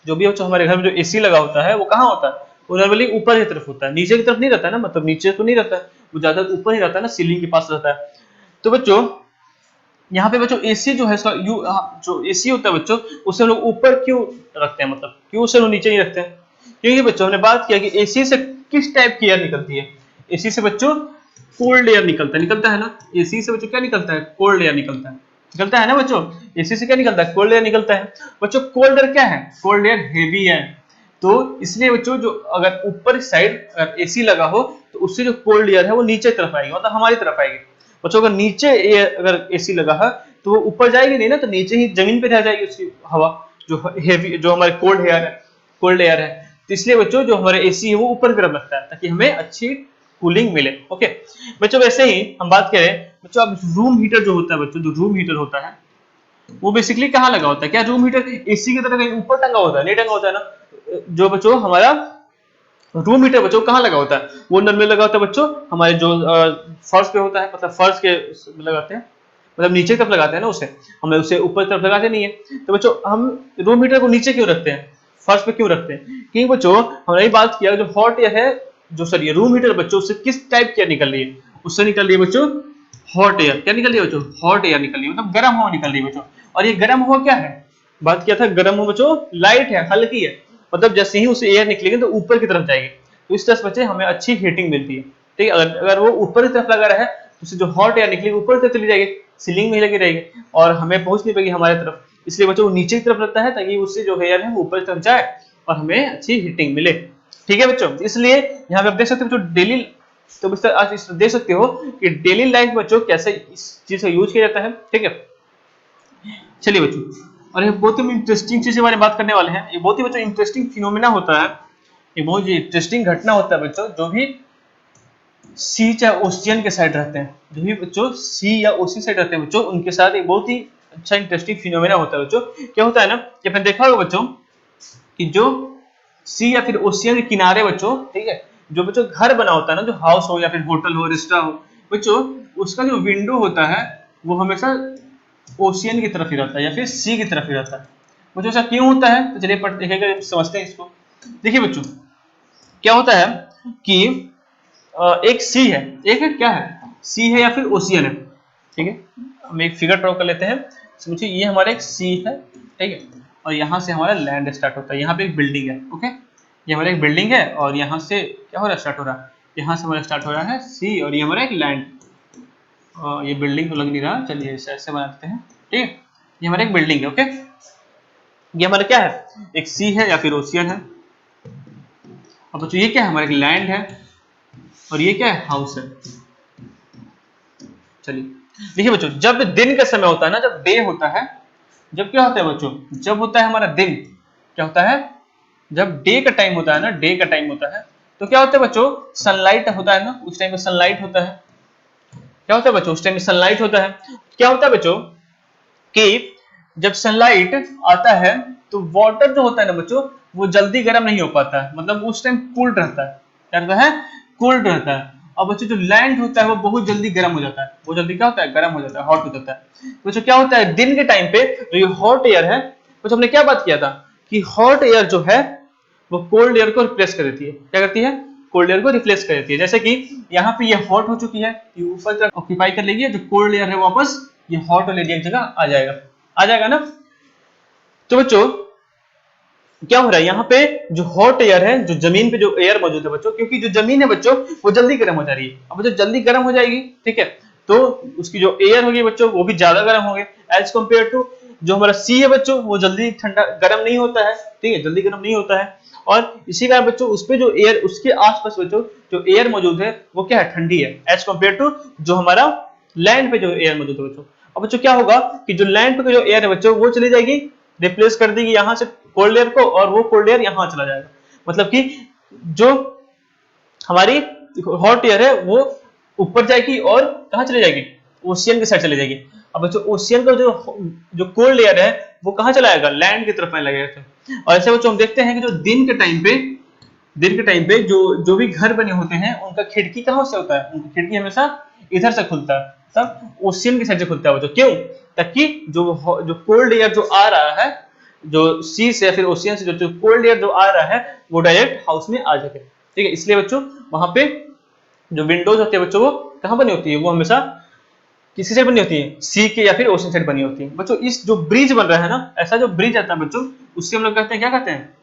जो भी बच्चों हमारे घर में जो एसी लगा होता है वो कहाँ होता है, वो नॉर्मली ऊपर की तरफ होता है, नीचे की तरफ नहीं रहता है ना, मतलब नीचे तो नहीं रहता है, वो ज्यादा ऊपर ही रहता है ना, सीलिंग के पास रहता है। तो बच्चों यहाँ पे बच्चों एसी जो है इसका जो एसी होता है बच्चों, उसे हम लोग ऊपर क्यों रखते हैं, मतलब क्यों उसे लोग नीचे नहीं रखते हैं? क्योंकि बच्चों हमने बात किया कि एसी से किस टाइप की एयर निकलती है। एसी से बच्चों कोल्ड एयर निकलता है ना। एसी से बच्चों क्या निकलता है? कोल्ड एयर निकलता है ना बच्चों। एसी से क्या निकलता है? कोल्ड एयर निकलता है। बच्चों कोल्ड एयर क्या है? कोल्ड एयर हेवी है। तो इसलिए बच्चों जो अगर ऊपर साइड अगर एसी लगा हो तो उससे जो कोल्ड एयर है वो नीचे तरफ आएगी, मतलब हमारी तरफ आएगी। बच्चों अगर नीचे अगर एसी लगा है तो वो ऊपर जाएगी नहीं ना, तो नीचे ही जमीन पे रह जाएगी उसकी हवा, जो हेवी जो हमारे कोल्ड एयर है। तो इसलिए बच्चों जो हमारे एसी है वो ऊपर की तरफ लगता है ताकि हमें अच्छी कूलिंग मिले। ओके बच्चों, वैसे ही हम बात करें बच्चों, अब रूम हीटर जो होता है बच्चों, जो रूम हीटर होता है वो बेसिकली कहाँ लगा होता है? क्या रूम हीटर एसी की तरह कहीं ऊपर टंगा होता है? नहीं टंगा होता है ना। जो बच्चों हमारा रूम हीटर बच्चों कहाँ लगा होता है? वो अंदर में लगा होता है बच्चों हमारे जो फर्श पे होता है, मतलब फर्श के लगाते हैं, मतलब नीचे की तरफ लगाते हैं ना उसे, हमें उसे ऊपर की तरफ लगाते नहीं है। तो बच्चों हम रूम हीटर को नीचे क्यों रखते हैं, फर्श पे क्यों रखते हैं? क्योंकि बच्चों हमने बात किया जो हॉट एयर है, जो सर ये रूम हीटर बच्चों उससे किस टाइप की निकल रही है? उससे निकल रही है बच्चों हॉट एयर। क्या निकल रही है बच्चों? हॉट एयर निकल रही है, मतलब गर्म हवा निकल रही है बच्चों। और ये गर्म हवा क्या है? बात किया था गर्म हवा बच्चों लाइट है, हल्की है, मतलब जैसे ही उसे एयर निकलेगी तो ऊपर की तरफ जाएगी। तो इस तरह से बच्चे हमें अच्छी हीटिंग मिलती है। ठीक है, अगर वो ऊपर की तरफ लगा रहा है तो उससे जो हॉट एयर निकलेगी ऊपर की तरफ चली जाएगी, सीलिंग में ही लगी रहेगी और हमें पहुंच नहीं पाएगी हमारे तरफ। इसलिए बच्चों वो नीचे की तरफ रहता है ताकि उससे जो एयर है वो ऊपर की तरफ जाए और हमें अच्छी हीटिंग मिले। ठीक है बच्चों, इसलिए यहाँ पे आप देख सकते हो बच्चों डेली, तो बच्चों आज इस देख सकते हो कि डेली लाइफ बच्चों कैसे इस चीज का यूज किया जाता है। ठीक है, चलिए बच्चों, और ये बहुत ही इंटरेस्टिंग चीज के बारे में बात करने वाले हैं। ये बहुत ही बच्चों इंटरेस्टिंग फिनोमेना होता है, ये बहुत ही इंटरेस्टिंग घटना होता है बच्चों। जो भी सी चाहे ओशियन के साइड रहते हैं, जो भी बच्चों सी या ओसी साइड रहते हैं बच्चों, उनके साथ एक बहुत ही अच्छा इंटरेस्टिंग फिनोमेना होता है बच्चों। क्या होता है ना कि आपने देखा होगा बच्चों कि जो सी या फिर ओशियन के किनारे बच्चों, ठीक है, जो बच्चों घर बना होता है ना, जो हाउस हो या फिर होटल हो, रेस्टोरेंट हो बच्चों, उसका जो विंडो होता है वो हमेशा ओशियन की तरफ ही रहता है या फिर सी की तरफ ही रहता है बच्चों। ऐसा क्यों होता है? तो चलिए देखेगा, समझते हैं इसको। देखिए बच्चों क्या होता है कि एक सी है, एक है क्या है, सी है या फिर ओशियन है। ठीक है, हम एक फिगर ड्रॉ कर लेते हैं। समझिए ये हमारा एक सी है, ठीक है, और यहाँ से हमारा लैंड स्टार्ट होता है। यहाँ पे एक बिल्डिंग है, ओके, ये हमारा एक बिल्डिंग है और यहाँ से क्या हो रहा है, स्टार्ट हो रहा है, यहाँ से हमारा स्टार्ट हो रहा है सी और ये हमारा एक लैंड। ये बिल्डिंग तो लग नहीं रहा, चलिए इसे ऐसे बनाते हैं। ठीक है, ये हमारा एक बिल्डिंग है, ओके, ये हमारा क्या है, एक सी है या फिर ओशियन है। अब बच्चों ये क्या है, हमारा एक लैंड है और ये क्या है, हाउस है। चलिए देखिए बच्चों, जब दिन का समय होता है ना, जब डे होता है, जब क्या होता है बच्चों, जब होता है हमारा दिन, क्या होता है, जब डे का टाइम होता है ना, डे का टाइम होता है, तो क्या होता है बच्चों, सनलाइट होता है ना, उस टाइम पे सनलाइट होता है। क्या होता है बच्चों, उस टाइम पे सनलाइट होता है। क्या होता है बच्चों कि जब सनलाइट आता है तो वाटर जो होता है ना बच्चों, वो जल्दी गर्म नहीं हो पाता है, मतलब उस टाइम कूल्ड रहता है। क्या रहता है, कूल्ड रहता है। और बच्चों जो लैंड होता है वो बहुत जल्दी गर्म हो जाता है, वो जल्दी क्या होता है, गर्म हो जाता है, हॉट हो जाता है। बच्चों क्या होता है, दिन के टाइम पे जो ये हॉट एयर है, बच्चों हमने क्या बात किया था कि हॉट एयर जो है वो कोल्ड एयर को रिप्लेस कर देती है। क्या करती है, कोल्ड एयर को रिप्लेस कर देती है। जैसे कि यहाँ पे ये हॉट हो चुकी है, ये ऊपर तक ऑक्यूपाई कर लेगी, जो कोल्ड एयर है वापस ये हॉट वाले एरिया की जगह आ जाएगा ना। तो बच्चों क्या हो रहा है, यहाँ पे जो हॉट एयर है, जो जमीन पे जो एयर मौजूद है बच्चों, क्योंकि जो जमीन है बच्चों वो जल्दी गर्म हो जा रही है। अब बच्चों जल्दी गर्म हो जाएगी, ठीक है, तो उसकी जो एयर होगी बच्चों वो भी ज्यादा गर्म होंगे एज कम्पेयर टू जो हमारा सी है बच्चों, वो जल्दी ठंडा गर्म नहीं होता है। ठीक है, जल्दी गर्म नहीं होता है। और इसी कारण बच्चों उस पे जो एयर, उसके आसपास बच्चों जो एयर मौजूद है वो क्या है, ठंडी है एज कम्पेयर टू जो हमारा लैंड पे जो एयर मौजूद है बच्चों। अब बच्चों क्या होगा कि जो लैंड पे जो एयर है बच्चों वो चली जाएगी, रिप्लेस कर देगी यहाँ से कोल्ड एयर को, और वो कोल्ड एयर यहाँ चला जाएगा। मतलब कि जो हमारी हॉट एयर है वो ऊपर जाएगी और कहाँ चली जाएगी, ओशियन के साइड चली जाएगी। अब बच्चों ओशियन का जो कोल्ड एयर है वो कहाँ चला जाएगा, लैंड की तरफ में लगेगा। और ऐसे बच्चों हम देखते हैं कि जो दिन के टाइम पे जो जो भी घर बने होते हैं उनका खिड़की कहाँ से होता है, उनकी खिड़की हमेशा इधर से खुलता है, तब ओशियन की साइड से खुलता है बच्चों। क्यों, ताकि जो कोल्ड एयर जो आ रहा है, जो सी से या फिर ओशियन से जो कोल्ड एयर जो आ रहा है वो डायरेक्ट हाउस में आ जाए। ठीक है, इसलिए बच्चों वहां पे जो विंडोज होती है बच्चों वो कहाँ बनी होती है, वो हमेशा किसी साइड बनी होती है, सी के या फिर ओशन साइड बनी होती है बच्चों। इस जो ब्रिज बन रहा है ना, ऐसा जो ब्रिज आता है बच्चों, उससे हम लोग कहते हैं, क्या कहते हैं,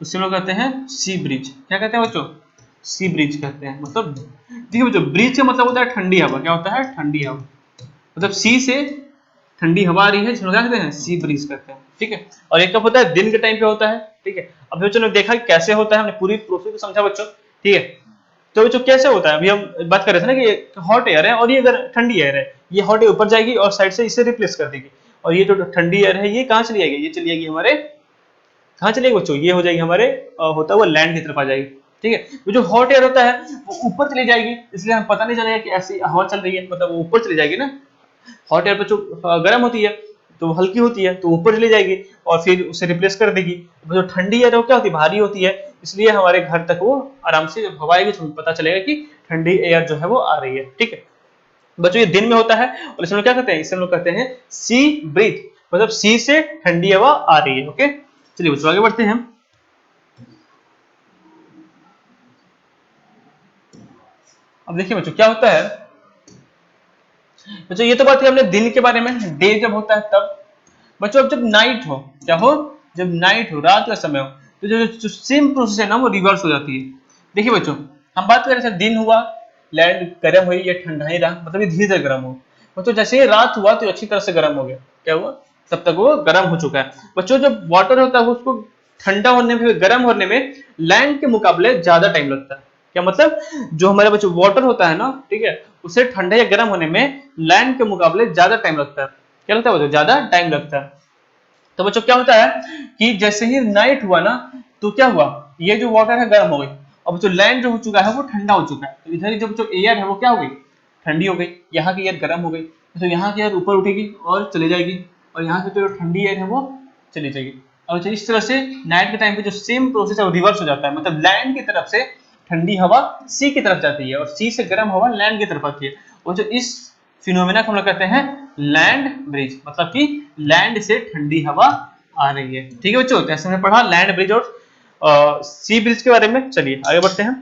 उससे हम लोग कहते हैं सी ब्रिज। क्या कहते हैं बच्चों, सी ब्रिज कहते हैं। मतलब देखिए बच्चों, ब्रिज का मतलब होता है ठंडी हवा। क्या होता है, ठंडी हवा। मतलब सी से ठंडी हवा आ रही है, जिसमें क्या कहते हैं, सी ब्रिज कहते हैं। ठीक है, और एक कब होता है, दिन के टाइम पे होता है। ठीक है, अब बच्चों ने देखा कैसे होता है, हमने पूरी प्रोसेस को समझा बच्चों। ठीक है, तो बच्चों कैसे होता है, अभी हम बात कर रहे थे ना कि ये हॉट एयर है और ये अगर ठंडी एयर है, ये हॉट एयर ऊपर जाएगी और साइड से इसे रिप्लेस कर देगी, और ये जो ठंडी एयर है ये कहाँ चली जाएगी, ये चली जाएगी हमारे, कहाँ चलेगी बच्चों, ये हो जाएगी हमारे होता हुआ लैंड की तरफ आ जाएगी। ठीक है, तो जो हॉट एयर होता है वो ऊपर चली जाएगी, इसलिए हमें पता नहीं चलेगा कि ऐसी हवा चल रही है, मतलब वो ऊपर चली जाएगी ना। हॉट एयर बच्चों गर्म होती है तो हल्की होती है, तो ऊपर चली जाएगी और फिर उसे रिप्लेस कर देगी। जो ठंडी एयर है वो क्या होती है, भारी होती है, इसलिए हमारे घर तक वो आराम से जब हवा आएगी तो हमें पता चलेगा कि ठंडी एयर जो है वो आ रही है। ठीक है बच्चों, ये दिन में होता है और इसे हम लोग क्या कहते हैं, इसे हम लोग कहते हैं सी ब्रीथ, मतलब सी से ठंडी हवा आ रही है। ओके, चलिए बच्चों आगे बढ़ते हैं। अब देखिए बच्चों क्या होता है बच्चों, ये तो बात है हमने दिन के बारे में, डे जब होता है तब। बच्चों अब जब नाइट हो, क्या हो, जब नाइट हो, रात का समय हो, तो जो सेम प्रोसेस है ना वो रिवर्स हो जाती है। देखिए बच्चों, हम बात करें जैसे दिन हुआ, लैंड गर्म हुई या ठंडा ही रहा, मतलब ये धीरे धीरे गर्म हो। बच्चों जैसे ही रात हुआ तो अच्छी तरह से गर्म हो गया, क्या हुआ, तब तक वो गर्म हो चुका है। बच्चों जब वाटर होता है उसको ठंडा होने में, गर्म होने में लैंड के मुकाबले ज्यादा टाइम लगता है। क्या मतलब, जो हमारे बच्चों वाटर होता है ना, ठीक है, उसे ठंडा या गर्म होने में लैंड के मुकाबले ज्यादा टाइम लगता है। क्या लगता है बच्चों, ज्यादा टाइम लगता है। तो बच्चों क्या होता है कि जैसे ही नाइट हुआ ना, तो क्या हुआ, ये जो वाटर है गर्म हो गई, अब जो लैंड जो हो चुका है वो ठंडा हो चुका है। तो इधर जो जो एयर है वो क्या हो गई, ठंडी हो गई, यहाँ की एयर गर्म हो गई, तो यहाँ की एयर ऊपर उठेगी और चली जाएगी, और यहाँ से जो ठंडी एयर है वो चली जाएगी। और इस तरह से नाइट के टाइम पे जो सेम प्रोसेस है वो रिवर्स हो जाता है, मतलब लैंड की तरफ से ठंडी हवा सी की तरफ जाती है और सी से गर्म हवा लैंड की तरफ आती है। और जो इस फिनोमेना को हम लोग कहते हैं लैंड ब्रिज, मतलब कि लैंड से ठंडी हवा आ रही है। ठीक है बच्चों, जैसे हमने पढ़ा लैंड ब्रिज और सी ब्रिज के बारे में। चलिए आगे बढ़ते हैं।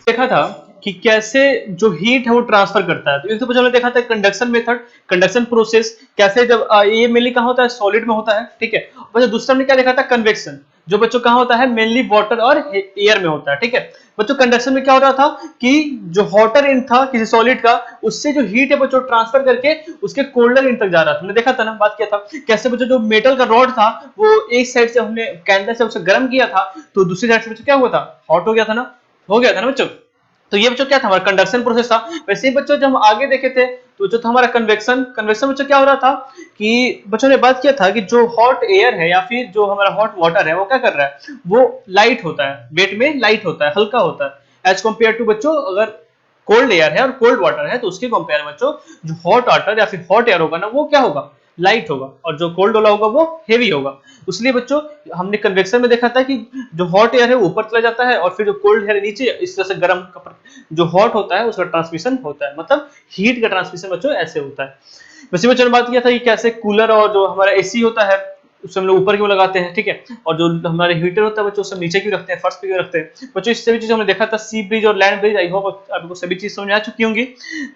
देखा था कि कैसे जो हीट है वो ट्रांसफर करता है। तो एक तो हमने देखा था कंडक्शन मेथड, कंडक्शन प्रोसेस, कैसे जब ये मेनली कहाँ होता है, सॉलिड में होता है। ठीक है, बच्चों दूसरा हमने क्या देखा था, कन्वेक्शन, जो बच्चों कहाँ होता है, मेनली वाटर और एयर में होता है। ठीक है बच्चों, कंडक्शन में क्या हो रहा था कि जो हॉटर एंड था किसी सॉलिड का, उससे जो हीट है बच्चों ट्रांसफर करके उसके कोल्डर एंड तक जा रहा था। हमने देखा था ना, बात किया था कैसे बच्चों जो मेटल का रॉड था वो एक साइड से हमने कैंडल से उसे गर्म किया था, तो दूसरी साइड से बच्चों क्या हुआ था, हॉट हो गया था ना, हो गया था ना बच्चों। तो ये बच्चों क्या था, हमारा कंडक्शन प्रोसेस था। वैसे ही बच्चों जब हम आगे देखे थे तो जो था हमारा कन्वेक्शन, कन्वेक्शन बच्चों क्या हो रहा था कि बच्चों ने बात किया था कि जो हॉट एयर है या फिर जो हमारा हॉट वाटर है वो क्या कर रहा है, वो लाइट होता है, वेट में लाइट होता है, हल्का होता है, एज कम्पेयर टू बच्चों अगर कोल्ड एयर है और कोल्ड वाटर है तो उसके कंपेयर में बच्चों जो हॉट वाटर या फिर हॉट एयर होगा ना वो क्या होगा, लाइट होगा, और जो कोल्ड वाला होगा वो हेवी होगा। इसलिए बच्चों हमने कन्वेक्शन में देखा था कि जो हॉट एयर है वो ऊपर चला जाता है और फिर जो कोल्ड एयर है नीचे, इस तरह से गर्म जो हॉट होता है उसका ट्रांसमिशन होता है, मतलब हीट का ट्रांसमिशन बच्चों ऐसे होता है। वैसे बच्चों ने बात किया था कि कैसे कूलर और जो हमारा एसी होता है उसे हम लोग ऊपर क्यों लगाते हैं, ठीक है, और जो हमारे हीटर होता है बच्चों उसे नीचे क्यों रखते हैं, फर्स्ट पे क्यों रखते हैं बच्चों। इस सभी चीज हमने देखा था, सी ब्रिज और लैंड ब्रिज। आई होप आपको सभी चीज समझ आ चुकी होंगी।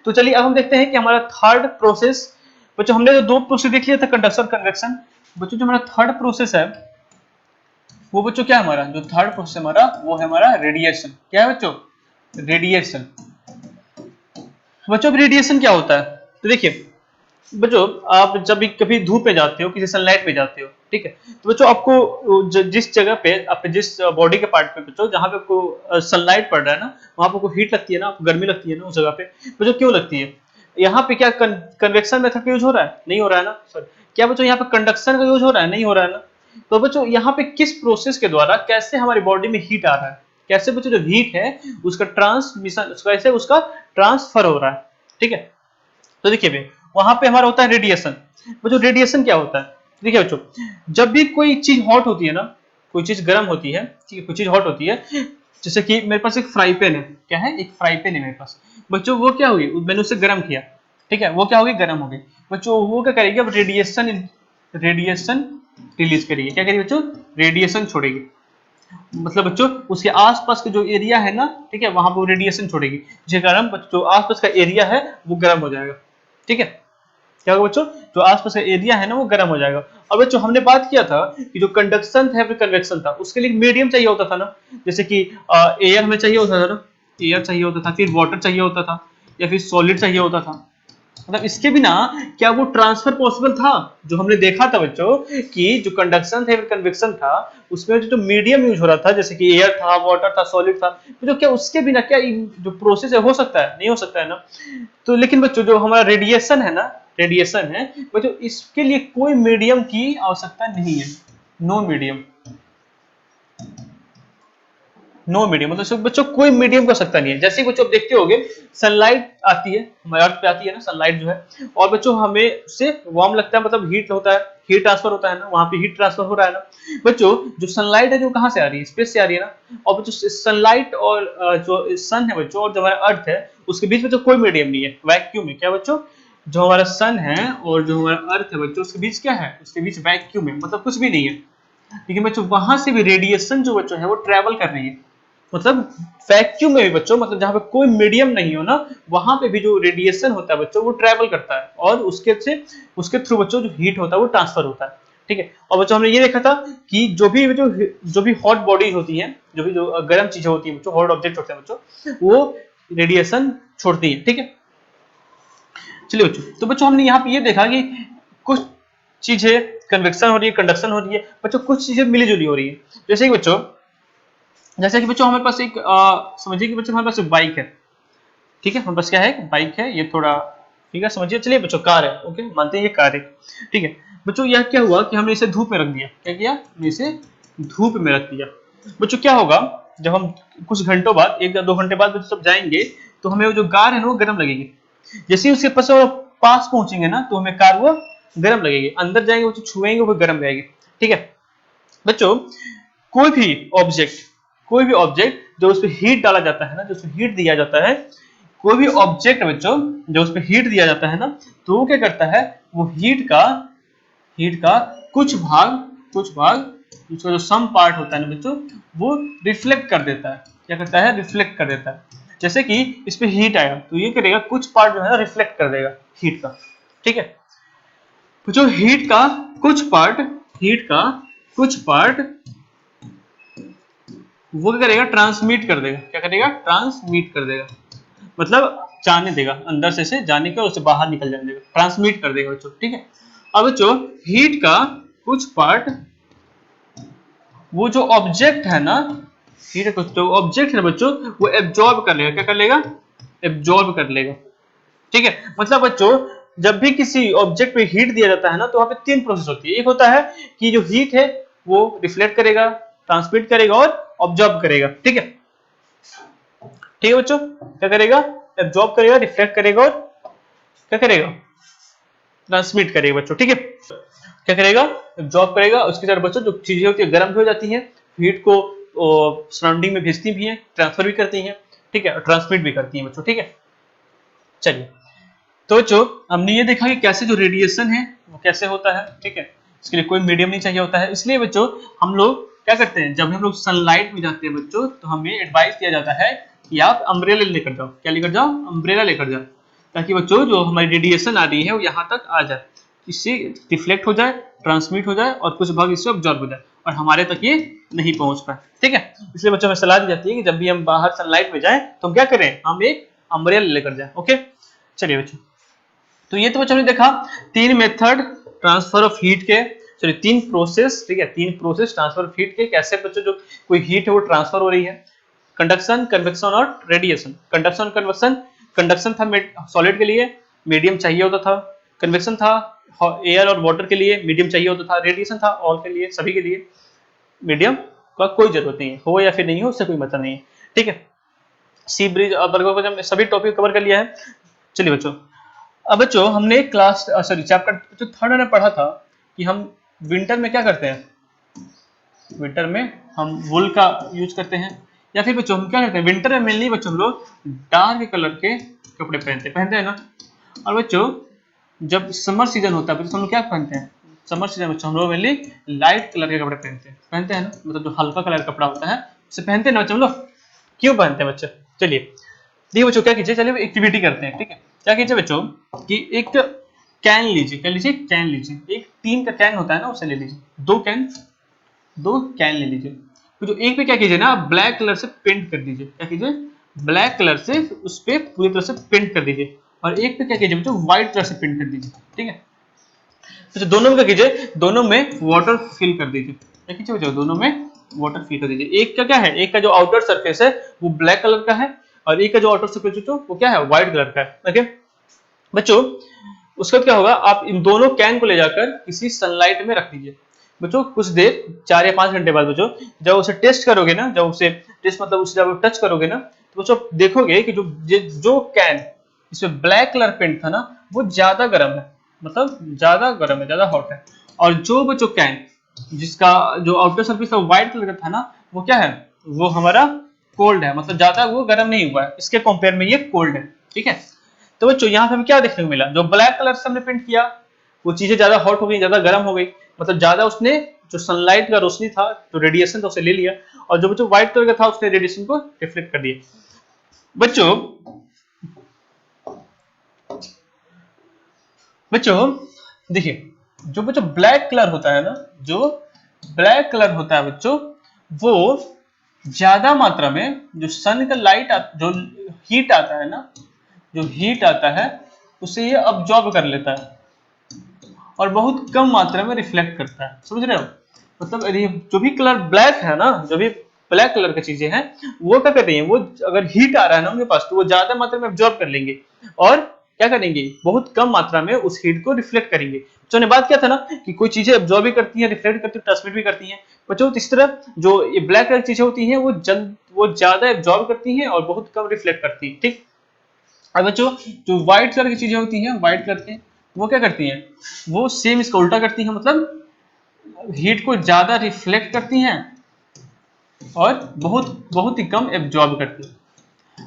तो चलिए अब हम देखते हैं कि हमारा थर्ड प्रोसेस, बच्चों हमने जो दो प्रोसेस देख लिया था, कंडक्शन कन्वेक्शन। बच्चों जो हमारा थर्ड प्रोसेस है वो बच्चों क्या है, हमारा जो थर्ड प्रोसेस हमारा वो है हमारा रेडिएशन। क्या है बच्चों, रेडिएशन। बच्चों रेडिएशन क्या होता है, तो देखिए बच्चों आप जब भी कभी धूप में जाते हो, किसी सनलाइट में जाते हो, ठीक है, तो बच्चों आपको जिस जगह पे आपके जिस बॉडी के पार्ट पे बच्चों जहां पे आपको सनलाइट पड़ रहा है ना, वहां पे आपको हीट लगती है ना, आपको गर्मी लगती है ना उस जगह पे बच्चों, क्यों लगती है, यहाँ पे क्या कन्वेक्शन मेथड का यूज हो रहा है, नहीं हो रहा है ना, सॉरी, क्या बच्चों यहाँ पे कंडक्शन का यूज हो रहा है, नहीं हो रहा है ना। तो बच्चों यहाँ पे किस प्रोसेस के द्वारा कैसे हमारी बॉडी में हीट आ रहा है, कैसे बच्चों जो हीट है उसका ट्रांसमिशन, कैसे उसका ट्रांसफर हो रहा है, ठीक है। तो देखिए भाई वहां पे हमारा होता है रेडिएशन। बच्चों रेडिएशन क्या होता है, देखिए बच्चों जब भी कोई चीज हॉट होती है ना, कोई चीज गर्म होती है, ठीक है, कोई चीज हॉट होती है, जैसे कि मेरे पास एक फ्राई पैन है, क्या है, एक फ्राई पैन है मेरे पास बच्चों, वो क्या हुई, मैंने उसे गर्म किया, ठीक है, वो क्या होगी, गर्म हो गई बच्चों, वो क्या करेगी अब, रेडिएशन, रेडिएशन रिलीज करेगी, क्या करेगी बच्चों, रेडिएशन छोड़ेगी। मतलब बच्चों उसके आसपास का जो एरिया है ना, ठीक है, वहां पर रेडिएशन छोड़ेगी, जिसके कारण जो आसपास का एरिया है वो गर्म हो जाएगा। ठीक है, क्या होगा बच्चों, जो आसपास का एरिया है ना वो गर्म हो जाएगा। और बच्चों हमने बात किया था कि जो कंडक्शन था फिर कन्वेक्शन था, उसके लिए मीडियम चाहिए होता था ना, जैसे कि एयर हमें चाहिए होता था ना, एयर चाहिए होता था, फिर वाटर चाहिए होता था, या फिर सॉलिड चाहिए होता था। मतलब इसके बिना क्या वो ट्रांसफर पॉसिबल था? जो हमने देखा था बच्चों कि जो कंडक्शन था कन्वेक्शन था, उसमें जो मीडियम यूज हो रहा था, जैसे कि एयर था, वाटर था, सॉलिड था, तो क्या उसके बिना क्या जो प्रोसेस है हो सकता है? नहीं हो सकता है ना। तो लेकिन बच्चों जो हमारा रेडिएशन है ना, रेडिएशन है बच्चों, इसके लिए कोई मीडियम की आवश्यकता नहीं है। नो मीडियम, नो मीडियम मतलब बच्चों कोई मीडियम का सकता नहीं है। जैसे बच्चों आप देखते होंगे सनलाइट आती है हमारे अर्थ पे, आती है ना सनलाइट जो है, और बच्चों हमें उससे वार्म लगता है, मतलब हीट होता है, हीट ट्रांसफर होता है ना, वहां पे हीट ट्रांसफर हो रहा है ना बच्चों। जो सनलाइट है जो कहाँ से आ रही है? स्पेस से आ रही है ना। और बच्चों सनलाइट और जो सन है बच्चों और जो हमारा अर्थ है उसके बीच में तो कोई मीडियम नहीं है, वैक्यूम है। क्या बच्चों? जो हमारा सन है और जो हमारा अर्थ है बच्चों उसके बीच क्या है? उसके बीच वैक्यूम है, मतलब कुछ भी नहीं है। लेकिन बच्चों वहां से भी रेडिएशन जो बच्चों है वो ट्रेवल कर रही है, मतलब वैक्यूम में भी बच्चों, मतलब जहां पे कोई मीडियम नहीं हो ना, वहां पे भी जो रेडिएशन होता है बच्चों वो ट्रेवल करता है, और उसके थ्रू बच्चों जो हीट होता है वो ट्रांसफर होता है। ठीक है, और बच्चों हमने ये देखा था कि जो भी हॉट बॉडी होती है, जो गर्म चीजें होती है बच्चों, हॉट ऑब्जेक्ट होते हैं बच्चों, वो रेडिएशन छोड़ती है। ठीक है, चलिए बच्चों, तो बच्चों हमने यहाँ पे ये देखा कि कुछ चीजें कन्वेक्शन हो रही है, कंडक्शन हो रही है बच्चों, कुछ चीजें मिली जुली हो रही है। जैसे कि बच्चों हमारे पास एक समझिए कि बच्चों हमारे पास एक बाइक है। ठीक है, हमारे पास क्या है? बाइक है, ये थोड़ा ठीक है समझिए। चलिए बच्चों कार है, ओके मानते हैं ये कार है। ठीक है बच्चों, यह क्या हुआ कि हमने इसे धूप में रख दिया। क्या किया? हमने इसे धूप में रख दिया। बच्चों क्या होगा जब हम कुछ घंटों बाद, 1 या 2 घंटे बाद बच्चों सब जाएंगे, तो हमें वो जो कार है ना वो गर्म लगेगी। जैसे ही उसके पास पहुंचेंगे ना तो हमें कार वो गर्म लगेगी, अंदर जाएंगे वो छुएंगे वो गर्म रहेगी। ठीक है बच्चों, कोई भी ऑब्जेक्ट कोई भी ऑब्जेक्ट जो उस पर हीट डाला जाता है ना, जो उसमें हीट दिया जाता है, कोई भी ऑब्जेक्ट बच्चों जो उस पर हीट दिया जाता है ना, तो वो क्या करता है? वो हीट का कुछ भाग उसका जो सम पार्ट होता है ना बच्चों, वो रिफ्लेक्ट कर देता है। क्या करता है? रिफ्लेक्ट कर देता है। जैसे कि इस पे हीट आया तो ये करेगा, कुछ पार्ट जो है ना रिफ्लेक्ट कर देगा हीट का। ठीक है, तो जो हीट का कुछ पार्ट वो क्या करेगा? ट्रांसमिट कर देगा। क्या करेगा? ट्रांसमिट कर देगा, मतलब जाने देगा, अंदर से जाने का, उससे बाहर निकल जाने देगा, ट्रांसमिट कर देगा बच्चों। ठीक है, अब बच्चों हीट का कुछ पार्ट वो जो ऑब्जेक्ट है ना, हीट का जो ऑब्जेक्ट है बच्चों वो एब्जॉर्ब कर लेगा। क्या कर लेगा? एब्जॉर्ब कर लेगा। ठीक है, मतलब बच्चों जब भी किसी ऑब्जेक्ट पे हीट दिया जाता है ना तो वहां पे 3 प्रोसेस होती है। एक होता है कि जो हीट है वो रिफ्लेक्ट करेगा, ट्रांसमिट करेगा और ऑब्जॉर्ब करेगा। ठीक है, ठीक है बच्चों, क्या करेगा? एब्जॉर्ब करेगा, रिफ्लेक्ट करेगा और क्या करेगा? ट्रांसमिट करेगा बच्चों। ठीक है, क्या करेगा? एब्जॉर्ब करेगा, उसके साथ बच्चों जो चीजें होती है गर्म भी हो जाती हैं, हीट को सराउंडिंग में भेजती भी हैं, ट्रांसफर भी करती हैं। ठीक है, ट्रांसमिट भी करती हैं बच्चों। ठीक है, चलिए, तो बच्चों हमने ये देखा कि कैसे जो रेडिएशन है वो कैसे होता है। ठीक है, इसके लिए कोई मीडियम नहीं चाहिए होता है। इसलिए बच्चों हम लोग क्या करते हैं, जब हम लोग सनलाइट में जाते हैं बच्चों, तो हमें एडवाइस दिया जाता है कि आप अम्ब्रेला लेकर जाओ। क्या लेकर जाओ? अम्ब्रेला लेकर जाओ, ताकि बच्चों जो हमारी रेडिएशन आ रही है वो यहाँ तक आ जाए, इससे रिफ्लेक्ट हो जाए, ट्रांसमिट हो जाए और कुछ भाग इससे ऑब्जॉर्ब हो जाए और हमारे तक ये नहीं पहुंच पाए। ठीक है, इसलिए बच्चों में सलाह दी जाती है कि जब भी हम बाहर सनलाइट में जाएं तो हम क्या करें? हम एक अम्ब्रेला लेकर जाएं। ओके, चलिए बच्चों, तो ये तो बच्चों ने देखा 3 मेथड ट्रांसफर ऑफ हीट के, सॉरी 3 प्रोसेस। ठीक है, 3 प्रोसेस ट्रांसफर ऑफ हीट के, कैसे बच्चों जो कोई हीट है वो ट्रांसफर हो रही है। कंडक्शन, कन्वेक्शन और रेडिएशन। कंडक्शन, कन्वेक्शन, कंडक्शन था सॉलिड के लिए, मीडियम चाहिए होता था। कन्वेक्शन था एयर और वाटर के लिए, मीडियम चाहिए होता था। रेडिएशन था ऑल के लिए, सभी के लिए, मीडियम का कोई जरूरत नहीं है, हो या फिर नहीं हो उससे कोई मतलब नहीं है। ठीक है, सी ब्रिज और बर्गर को हमने सभी टॉपिक कवर कर लिया है। चलिए बच्चों, अब बच्चों हमने क्लास सॉरी चैप्टर जो थर्ड में पढ़ा था कि हम विंटर में क्या करते हैं, विंटर में हम वुल का यूज करते हैं, या फिर बच्चों हम क्या करते हैं विंटर में मेनली बच्चों हम लोग डार्क कलर के कपड़े पहनते हैं ना। और बच्चों जब समर सीजन होता है तो हम लोग क्या पहनते हैं? समर सीजन में बच्चों हम लोग मेनली लाइट कलर के कपड़े पहनते हैं ना, मतलब जो हल्का कलर का कपड़ा होता है उसे पहनते हैं ना बच्चों हम लोग। क्यों पहनते हैं बच्चे? चलिए देखिए बच्चों क्या कीजिए, चलिए एक्टिविटी करते हैं, ठीक है। क्या कीजिए बच्चों कि एक कैन लीजिए, क्या लीजिए? कैन लीजिए। एक टीन का कैन होता है ना, उसे ले लीजिए। दो कैन ले लीजिए। तो जो एक पे क्या कीजिए ना, ब्लैक कलर से पेंट कर दीजिए। क्या कीजिए? ब्लैक कलर से उस पे पूरी तरह से पेंट कर दीजिए। और एक पे क्या कीजिए बच्चों, व्हाइट कलर से पेंट कर दीजिए, ठीक है। तो दोनों में क्या कीजिए, दोनों में वाटर फिल कर दीजिए। क्या कीजिए बच्चों, दोनों में वाटर फिल कर दीजिए। एक का क्या है, एक का जो आउटर सरफेस है वो ब्लैक कलर का है, और एक का जो आउटर सरफेस वो क्या है, व्हाइट कलर का है। ओके बच्चों, उसके बाद क्या होगा, आप इन दोनों कैन को ले जाकर किसी सनलाइट में रख दीजिए बच्चों। कुछ देर 4 या 5 घंटे बाद बच्चों जब उसे टेस्ट करोगे ना, जब उसे टेस्ट मतलब उसे जब टच करोगे ना, तो बच्चों देखोगे कि जो कैन इसमें ब्लैक कलर पेंट था ना, वो ज्यादा गर्म है, मतलब ज्यादा गर्म है, ज्यादा हॉट है। और जो बच्चों कैन जिसका जो आउटर सरफेस व्हाइट कलर का था ना, वो क्या है, वो हमारा कोल्ड है, मतलब ज्यादा वो गर्म नहीं हुआ है, इसके कंपेयर में ये कोल्ड है, ठीक है। तो बच्चों यहाँ पे हमें क्या देखने को मिला, जो ब्लैक कलर से हमने पेंट किया वो चीजें ज्यादा हॉट हो गई, ज्यादा गर्म हो गई, मतलब ज्यादा उसने जो सनलाइट का रोशनी था, जो रेडिएशन था उसे ले लिया। और जो बच्चों व्हाइट कलर का था उसने रेडिएशन को रिफ्लेक्ट कर दिया। बच्चों बच्चों देखिए, जो बच्चों ब्लैक कलर होता है ना, जो ब्लैक कलर होता है बच्चों, वो ज्यादा मात्रा में जो सन का लाइट जो हीट आता है ना, जो हीट आता है उसे ये अब्जॉर्ब कर लेता है और बहुत कम मात्रा में रिफ्लेक्ट करता है। समझ रहे हो? मतलब जो भी कलर ब्लैक है ना, जो भी ब्लैक कलर की चीजें हैं, वो क्या कर रही हैं, वो अगर हीट आ रहा है ना उनके पास, तो वो ज्यादा मात्रा में अब्जॉर्ब कर लेंगे और क्या करेंगे, बहुत कम मात्रा में उस हीट को रिफ्लेक्ट करेंगे। बच्चों ने बात किया था ना कि कोई चीजें अब्जॉर्ब भी करती हैं, रिफ्लेक्ट करती है, ट्रांसमिट भी करती हैं। बच्चों इस तरह जो ये ब्लैक कलर की चीजें होती हैं वो ज्यादा अब्जॉर्ब करती हैं और बहुत कम रिफ्लेक्ट करती हैं, ठीक। अब बच्चों जो व्हाइट कलर की चीजें होती हैं, व्हाइट कलर की, वो क्या करती हैं, वो सेम इसका उल्टा करती हैं, मतलब हीट को ज्यादा रिफ्लेक्ट करती हैं और बहुत बहुत ही कम एब्जॉर्ब करती हैं।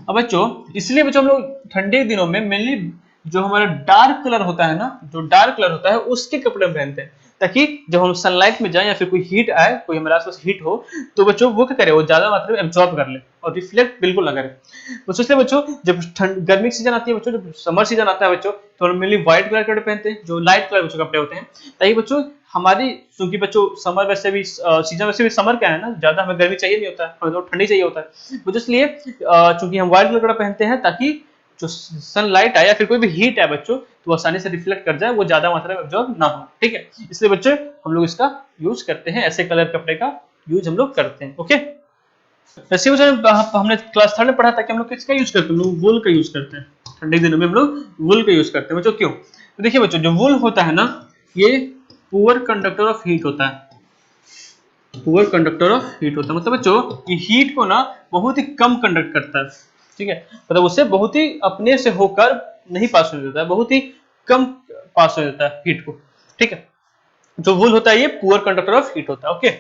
अब बच्चों इसलिए बच्चों हम लोग ठंडे के दिनों में मेनली जो हमारा डार्क कलर होता है ना, जो डार्क कलर होता है उसके कपड़े हम पहनते हैं, ताकि जब हम सनलाइट में जाएं या फिर कोई हीट आए, कोई हमारे आसपास हीट हो, तो बच्चों वो क्या करे, वो ज्यादा मात्रा में एब्जॉर्ब कर ले और रिफ्लेक्ट बिल्कुल ना करे। बच्चों इसलिए बच्चों जब गर्मी की सीजन आती है, बच्चों जब समर सीजन आता है बच्चों, तो हम मेनली व्हाइट कलर के कपड़े पहनते हैं, जो लाइट कलर बच्चों कपड़े होते हैं, ताकि बच्चों हमारी, क्योंकि बच्चों समर वैसे भी सीजन वैसे भी समर क्या है ना, ज्यादा हमें गर्मी चाहिए नहीं होता है, हमें तो ठंडी चाहिए होता है। बच्चों इसलिए चूंकि हम व्हाइट कलर का पहनते हैं ताकि जो सनलाइट आए या फिर कोई भी हीट है बच्चों, तो आसानी से रिफ्लेक्ट कर जाए, वो ज्यादा मात्रा में एब्जॉर्ब ना हो, ठीक है। इसलिए बच्चे हम लोग इसका यूज करते हैं, ऐसे कलर कपड़े का यूज हम लोग करते हैं, ओके। वैसे हमने क्लास 3 में पढ़ा था कि हम लोग किसका यूज करते हैं, हम लोग वूल का यूज करते हैं। ठंडे दिनों में हम लोग वूल का यूज करते हैं बच्चों। क्यों? तो देखिए बच्चों, जो वूल होता है ना, ये पुअर कंडक्टर ऑफ हीट होता है, पुअर कंडक्टर ऑफ हीट होता है, मतलब बच्चों ये हीट को ना बहुत ही कम कंडक्ट करता है, ठीक है। मतलब उससे बहुत ही अपने से होकर नहीं पास हो जाता है, बहुत ही कम पास हो जाता है हीट को, ठीक है। जो वूल होता है ये पुअर कंडक्टर ऑफ हीट होता है, ओके।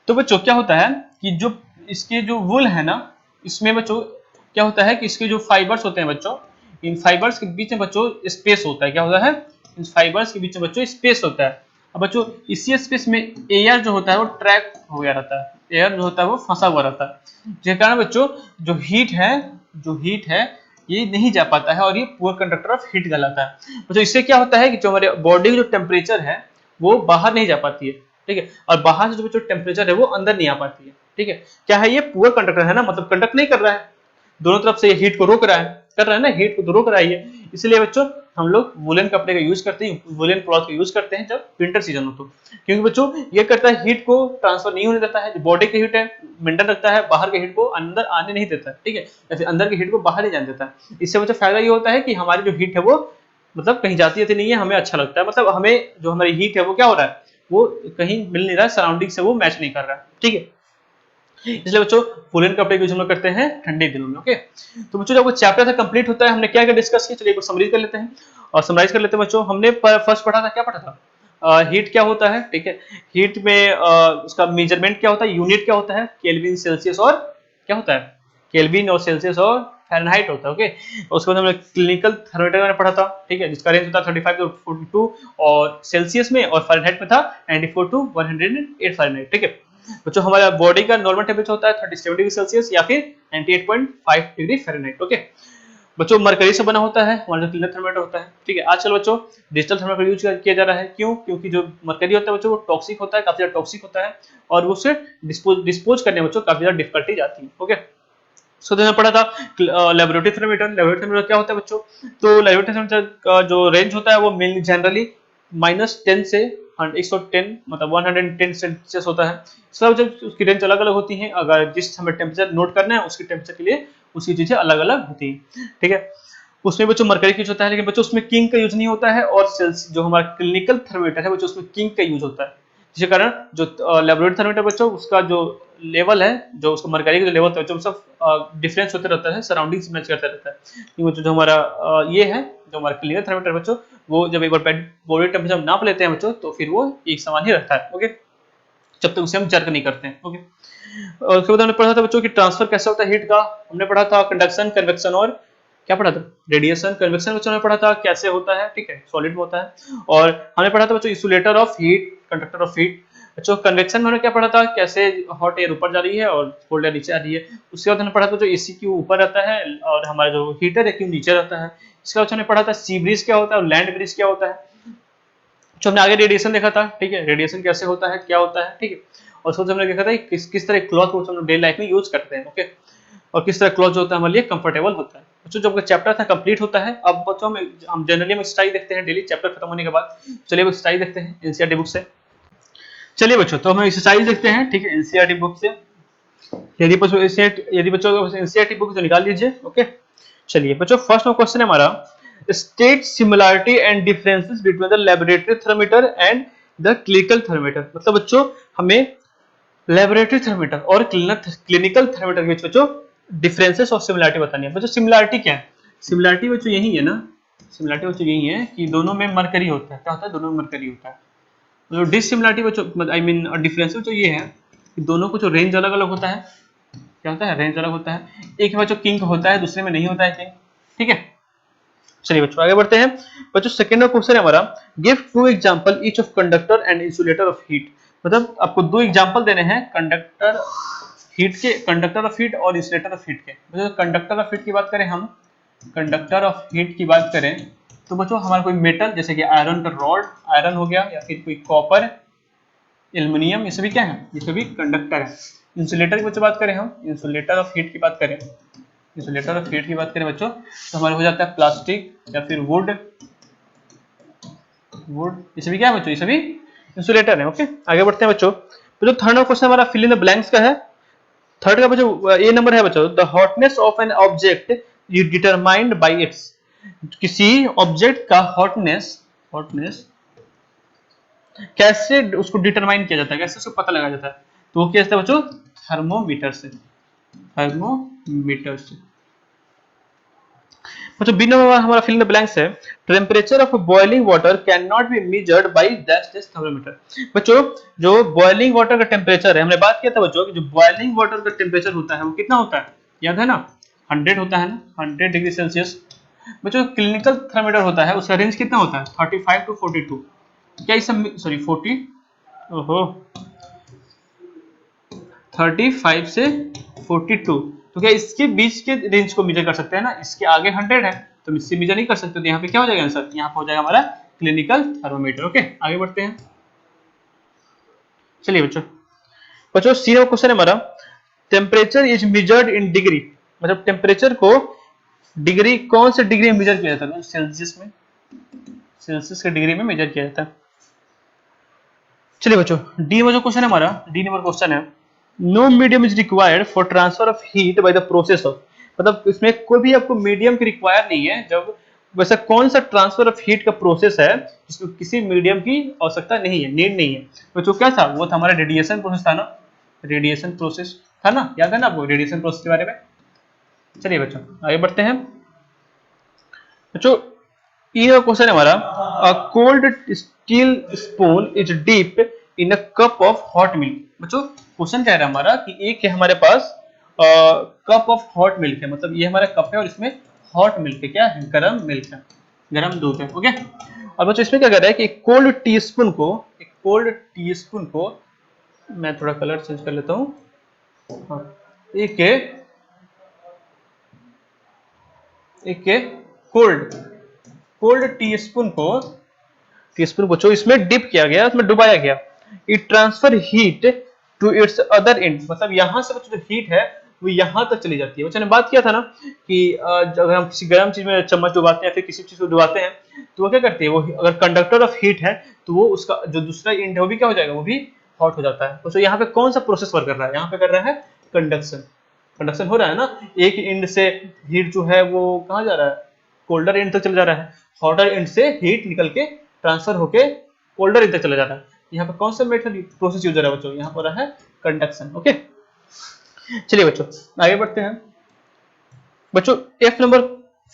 तो बच्चों क्या होता है कि जो इसके जो वूल है ना, इसमें बच्चों क्या होता है कि इसके जो फाइबर्स होते हैं बच्चों, इन फाइबर्स के बीच में बच्चों स्पेस होता है। क्या होता है? इन फाइबर्स के बीच में बच्चों स्पेस होता है। अब बच्चों इसी स्पेस में एयर जो होता है वो ट्रैप हो गया रहता है, एयर जो होता है वो फंसा हुआ रहता है, जिसके कारण बच्चों जो हीट है ये नहीं जा पाता है और ये पुअर कंडक्टर ऑफ हीट कहलाता है। बच्चों इससे क्या होता है कि जो हमारे बॉडी की जो टेम्परेचर है वो बाहर नहीं जा पाती है, ठीक है, और बाहर से जो टेम्परेचर है वो अंदर नहीं आ पाती है, ठीक है। क्या है, ये पुअर कंडक्टर है ना, मतलब कंडक्ट नहीं कर रहा है, दोनों तरफ से ये हीट को रोक रहा है, कर रहा है ना, हीट को तो रोक रहा है ये। इसलिए बच्चों हम लोग वुलन कपड़े का यूज करते हैं, वुलन क्लॉथ का यूज करते हैं जब विंटर सीजन हो तो, क्योंकि बच्चों ये करता है हीट को ट्रांसफर नहीं होने देता है, जो बॉडी की हीट है मेंटेन रखता है, बाहर के हीट को अंदर आने नहीं देता है, ठीक है, या फिर अंदर की हीट को बाहर नहीं जाने देता है। इससे बच्चों फायदा ये होता है कि हमारी जो हीट है वो मतलब कहीं जाती है नहीं है, हमें अच्छा लगता है, मतलब हमें जो हमारी हीट है वो क्या हो रहा है, वो कहीं मिल नहीं रहा है, सराउंडिंग से वो मैच नहीं कर रहा है, ठीक है। इसलिए बच्चों वुलन कपड़े का यूज हम लोग करते हैं ठंडे दिनों में, ओके। तो बच्चों जब वो चैप्टर था कंप्लीट होता है, हमने क्या क्या डिस्कस किया, चलिए एक बार समराइज कर लेते हैं। और समराइज कर लेते हैं बच्चों, हमने फर्स्ट पढ़ा था, क्या पढ़ा था, हीट क्या होता है, ठीक है। हीट में उसका मेजरमेंट क्या होता है, यूनिट क्या होता है, केल्विन सेल्सियस और क्या होता है, केल्विन और सेल्सियस और फ़ारेनहाइट होता है। ओके, उसके बाद हमने क्लिनिकल थर्मामीटर में पढ़ा था, ठीक है, जिसका रेंज होता है 35 टू 42 और सेल्सियस में, और फ़ारेनहाइट में था 94 टू 108 फ़ारेनहाइट। ठीक है बच्चों, हमारा बॉडी का नॉर्मल टेम्परेचर होता है 37 डिग्री सेल्सियस या फिर 98.5 डिग्री फ़ारेनहाइट। ओके बच्चों, मरकरी से बना होता है हमारा जो क्लिनिकल थर्मामीटर होता है। ठीक है, आजकल बच्चों डिजिटल थर्मामीटर यूज किया जा रहा है। क्यों? क्योंकि जो मरकरी होता है बच्चों वो टॉक्सिक होता है, काफी ज्यादा टॉक्सिक होता है, और उससे डिस्पोज करने में बच्चों काफी ज्यादा डिफिकल्टी आती है। ओके, सो मैंने पढ़ा था लेबोरेटरी थर्मामीटर। लेबोरेटरी थर्मामीटर क्या होता है बच्चों? तो लेबोरेटरी थर्मामीटर का जो रेंज होता है वो मेनली जनरली -10 से 110 मतलब 110 सेल्सियस होता है। सब जब उसकी रेंज अलग अलग होती है, अगर जिस हमें टेम्परेचर नोट करना है उसकी टेम्परेचर के लिए उसकी चीजें अलग अलग होती है। ठीक है, उसमें बच्चों मरकरी यूज होता है, लेकिन बच्चों उसमें किंग का यूज नहीं होता है, और जो हमारा क्लिनिकल थर्मामीटर है बच्चों उसमें किंग का यूज होता है। जिसके कारण जो लेबोरेटरी थर्मामीटर बच्चों उसका जो लेवल है, जो उसका मरकरी का जो लेवल होता है, जो सब डिफरेंस होते रहता है, सराउंडिंग से मैच करता रहता है। क्योंकि जो हमारा ये है, जो हमारा क्लिनिकल थर्मामीटर बच्चों, वो जब एक बार बॉडी टेम्परेचर नाप लेते हैं बच्चों, तो फिर वो एक समान ही रहता है। ओके, जब तक उसे हम जर्क नहीं करते हैं। ओके, और उसके बाद हमने पढ़ा था बच्चों कि ट्रांसफर कैसे होता है हीट का। हमने पढ़ा था कंडक्शन, कन्वेक्शन, और क्या पढ़ा था? रेडिएशन। कन्वेक्शन बच्चों ने पढ़ा था कैसे होता है, ठीक है, सॉलिड में होता है। और हमने पढ़ा था बच्चों insulator of heat, conductor of heat. बच्चों कन्वेक्शन में हमने क्या पढ़ा था? कैसे हॉट एयर ऊपर जा रही है और कोल्ड एयर नीचे आ रही है। उसके बाद हमने पढ़ा था जो एसी क्यू ऊपर रहता है और हमारा जो हीटर है क्यू नीचे रहता है। इसके बाद हमने पढ़ा था सी ब्रिज क्या होता है और लैंड ब्रिज क्या होता है। जो हमने आगे रेडिएशन देखा था, ठीक है, रेडिएशन कैसे होता है, क्या होता है, ठीक है। और उसको हमने देखा था कि किस तरह क्लॉथ को हम डेली लाइफ में यूज करते हैं। ओके, और किस तरह क्लॉथ जो होता है हमारे लिए कंफर्टेबल होता है। बच्चों, जब चैप्टर था कंप्लीट होता है, अब बच्चों हम जनरली हम एक्सरसाइज देखते हैं डेली चैप्टर खत्म होने के बाद। चलिए अब एक्सरसाइज देखते हैं एनसीईआरटी बुक से। चलिए बच्चों, तो हम एक्सरसाइज देखते हैं, ठीक है, एनसीईआरटी बुक से। यदि बच्चों एनसीईआरटी बुक तो निकाल लीजिए। ओके, चलिए बच्चों, फर्स्ट क्वेश्चन है हमारा, state similarity and differences between the laboratory thermometer and the clinical thermometer. मतलब बच्चों हमें लेबोरेटरी थर्मामीटर और क्लिनिकल थर्मामीटर के बीच बच्चों डिफरेंसेस और सिमिलरिटी बतानी है। बच्चों सिमिलरिटी क्या है? सिमिलरिटी बच्चों यही है ना, सिमिलरिटी बच्चों यही है कि दोनों में मरकरी होता है। क्या होता है? दोनों में मरकरी होता है। जो डिसिमिलरिटी बच्चों आई मीन डिफरेंस बच्चों ये है कि दोनों को जो रेंज अलग अलग होता है। क्या होता है? रेंज अलग होता है। एक में बच्चों किंग होता है, दूसरे में नहीं होता है किंग। ठीक है, चलिए बच्चों आगे बढ़ते हैं। बच्चों सेकंड क्वेश्चन है हमारा, give two example each of conductor and insulator of heat. मतलब आपको दो एग्जांपल देने हैं कंडक्टर हीट के, कंडक्टर ऑफ हीट और इंसुलेटर ऑफ हीट के। मतलब कंडक्टर ऑफ हीट की बात करें हम, कंडक्टर ऑफ हीट की बात करें तो बच्चों हमारा कोई मेटल जैसे कि आयरन का रॉड, आयरन हो गया, या फिर कोई कॉपर, एल्युमिनियम, ये सभी क्या है? ये सभी कंडक्टर है। इंसुलेटर की बच्चों बात करें हम, इंसुलेटर ऑफ हीट की बात करें, इंसुलेटर ऑफ हीट की बात करें बच्चों, तो हमारे हो जाता है प्लास्टिक या फिर वुड, ये सभी क्या है बच्चों? ये सभी इंसुलेटर है। ओके, आगे बढ़ते हैं बच्चों। तो जो थर्ड क्वेश्चन हमारा फिल इन द ब्लैंक्स का है। थर्ड का बच्चों ए नंबर है बच्चों, the hotness of an object you determined by it's. किसी ऑब्जेक्ट का हॉटनेस, हॉटनेस कैसे उसको डिटरमाइन किया जाता है, कैसे उसको पता लगाया जाता है? तो वो क्या है बच्चों? थर्मोमीटर से, थर्मोमीटर से। मतलब बी नंबर हमारा फिल इन द ब्लैंक्स है, temperature of boiling water can not be measured by dash dash thermometer. बच्चों जो बॉइलिंग वाटर का टेम्परेचर है, हमने बात किया था बच्चों कि जो बॉइलिंग वाटर का टेम्परेचर होता है वो कितना होता है? याद है ना? 100 होता है ना, 100 डिग्री सेल्सियस। बच्चों क्लिनिकल थर्मोमीटर होता है, उसका रेंज कितना होता है? 35 टू 42। क्या इस सॉरी 40, ओहो 35 से 42। तो क्या इसके बीच के रेंज को मेजर कर सकते हैं ना? इसके आगे 100 है तो इससे मेजर नहीं कर सकते, तो यहाँ पे क्या हो जाएगा आंसर? यहाँ पे हो जाएगा हमारा क्लिनिकल थर्मोमीटर। ओके, आगे बढ़ते हैं। चलिए बच्चों, बच्चों सी नंबर क्वेश्चन है हमारा, temperature is measured in degree. मतलब टेम्परेचर को डिग्री, कौन से डिग्री में मेजर किया जाता है? सेल्सियस में, सेल्सियस के डिग्री में मेजर किया जाता है। चलिए बच्चों डी नंबर जो क्वेश्चन है हमारा, डी नंबर क्वेश्चन है, no medium is required for transfer of heat by the process of. मतलब इसमें कोई भी आपको मीडियम की रिक्वायर नहीं है। जब वैसा कौन सा ट्रांसफर ऑफ हीट का प्रोसेस है जिसमें किसी मीडियम की आवश्यकता नहीं है, नीड नहीं है? तो जो क्या था वो था हमारा रेडिएशन प्रोसेस था ना, रेडिएशन प्रोसेस था ना, याद है ना आपको रेडिएशन प्रोसेस के बारे में? चलिए बच्चों आगे बढ़ते हैं। बच्चों ये क्वेश्चन है हमारा, a cold steel spoon is deep in a cup of hot milk. बच्चों क्वेश्चन क्या है हमारा कि एक है हमारे पास कप ऑफ हॉट मिल्क है, मतलब ये हमारा कप है और इसमें हॉट मिल्क है, क्या है, गर्म मिल्क है, गर्म दूध है। ओके, और बच्चों इसमें क्या कर रहा है कि एक कोल्ड टी स्पून को मैं थोड़ा कलर चेंज कर लेता हूँ। हाँ, एक कोल्ड कोल्ड टी स्पून बच्चों इसमें डिप किया गया, उसमें डुबाया गया। It transfer heat to its other end, मतलब यहाँ से बच्चों जो हीट है वो यहाँ तक चली जाती है। बच्चों ने बात किया था ना कि अगर हम किसी गर्म चीज में चम्मच डुबाते हैं या फिर किसी चीज को डुबाते हैं तो वो क्या करती है, वो अगर कंडक्टर ऑफ हीट है तो वो उसका जो दूसरा एंड है वो भी क्या हो जाएगा, वो भी हॉट हो जाता है। तो यहाँ पे कौन सा प्रोसेस वर्क कर रहा है, यहाँ पे कर रहा है कंडक्शन। कंडक्शन हो रहा है ना, एक एंड से हीट जो है वो कहाँ जा रहा है, कोल्डर एंड तक चला जा रहा है, हॉटर एंड से हीट निकल के ट्रांसफर होके कोल्डर एंड तक चला जा रहा है। यहाँ पे कौन सा मेथड प्रोसेस यूज हो रहा है बच्चों, यहाँ पर है कंडक्शन। ओके, चलिए बच्चों आगे बढ़ते हैं। बच्चों F number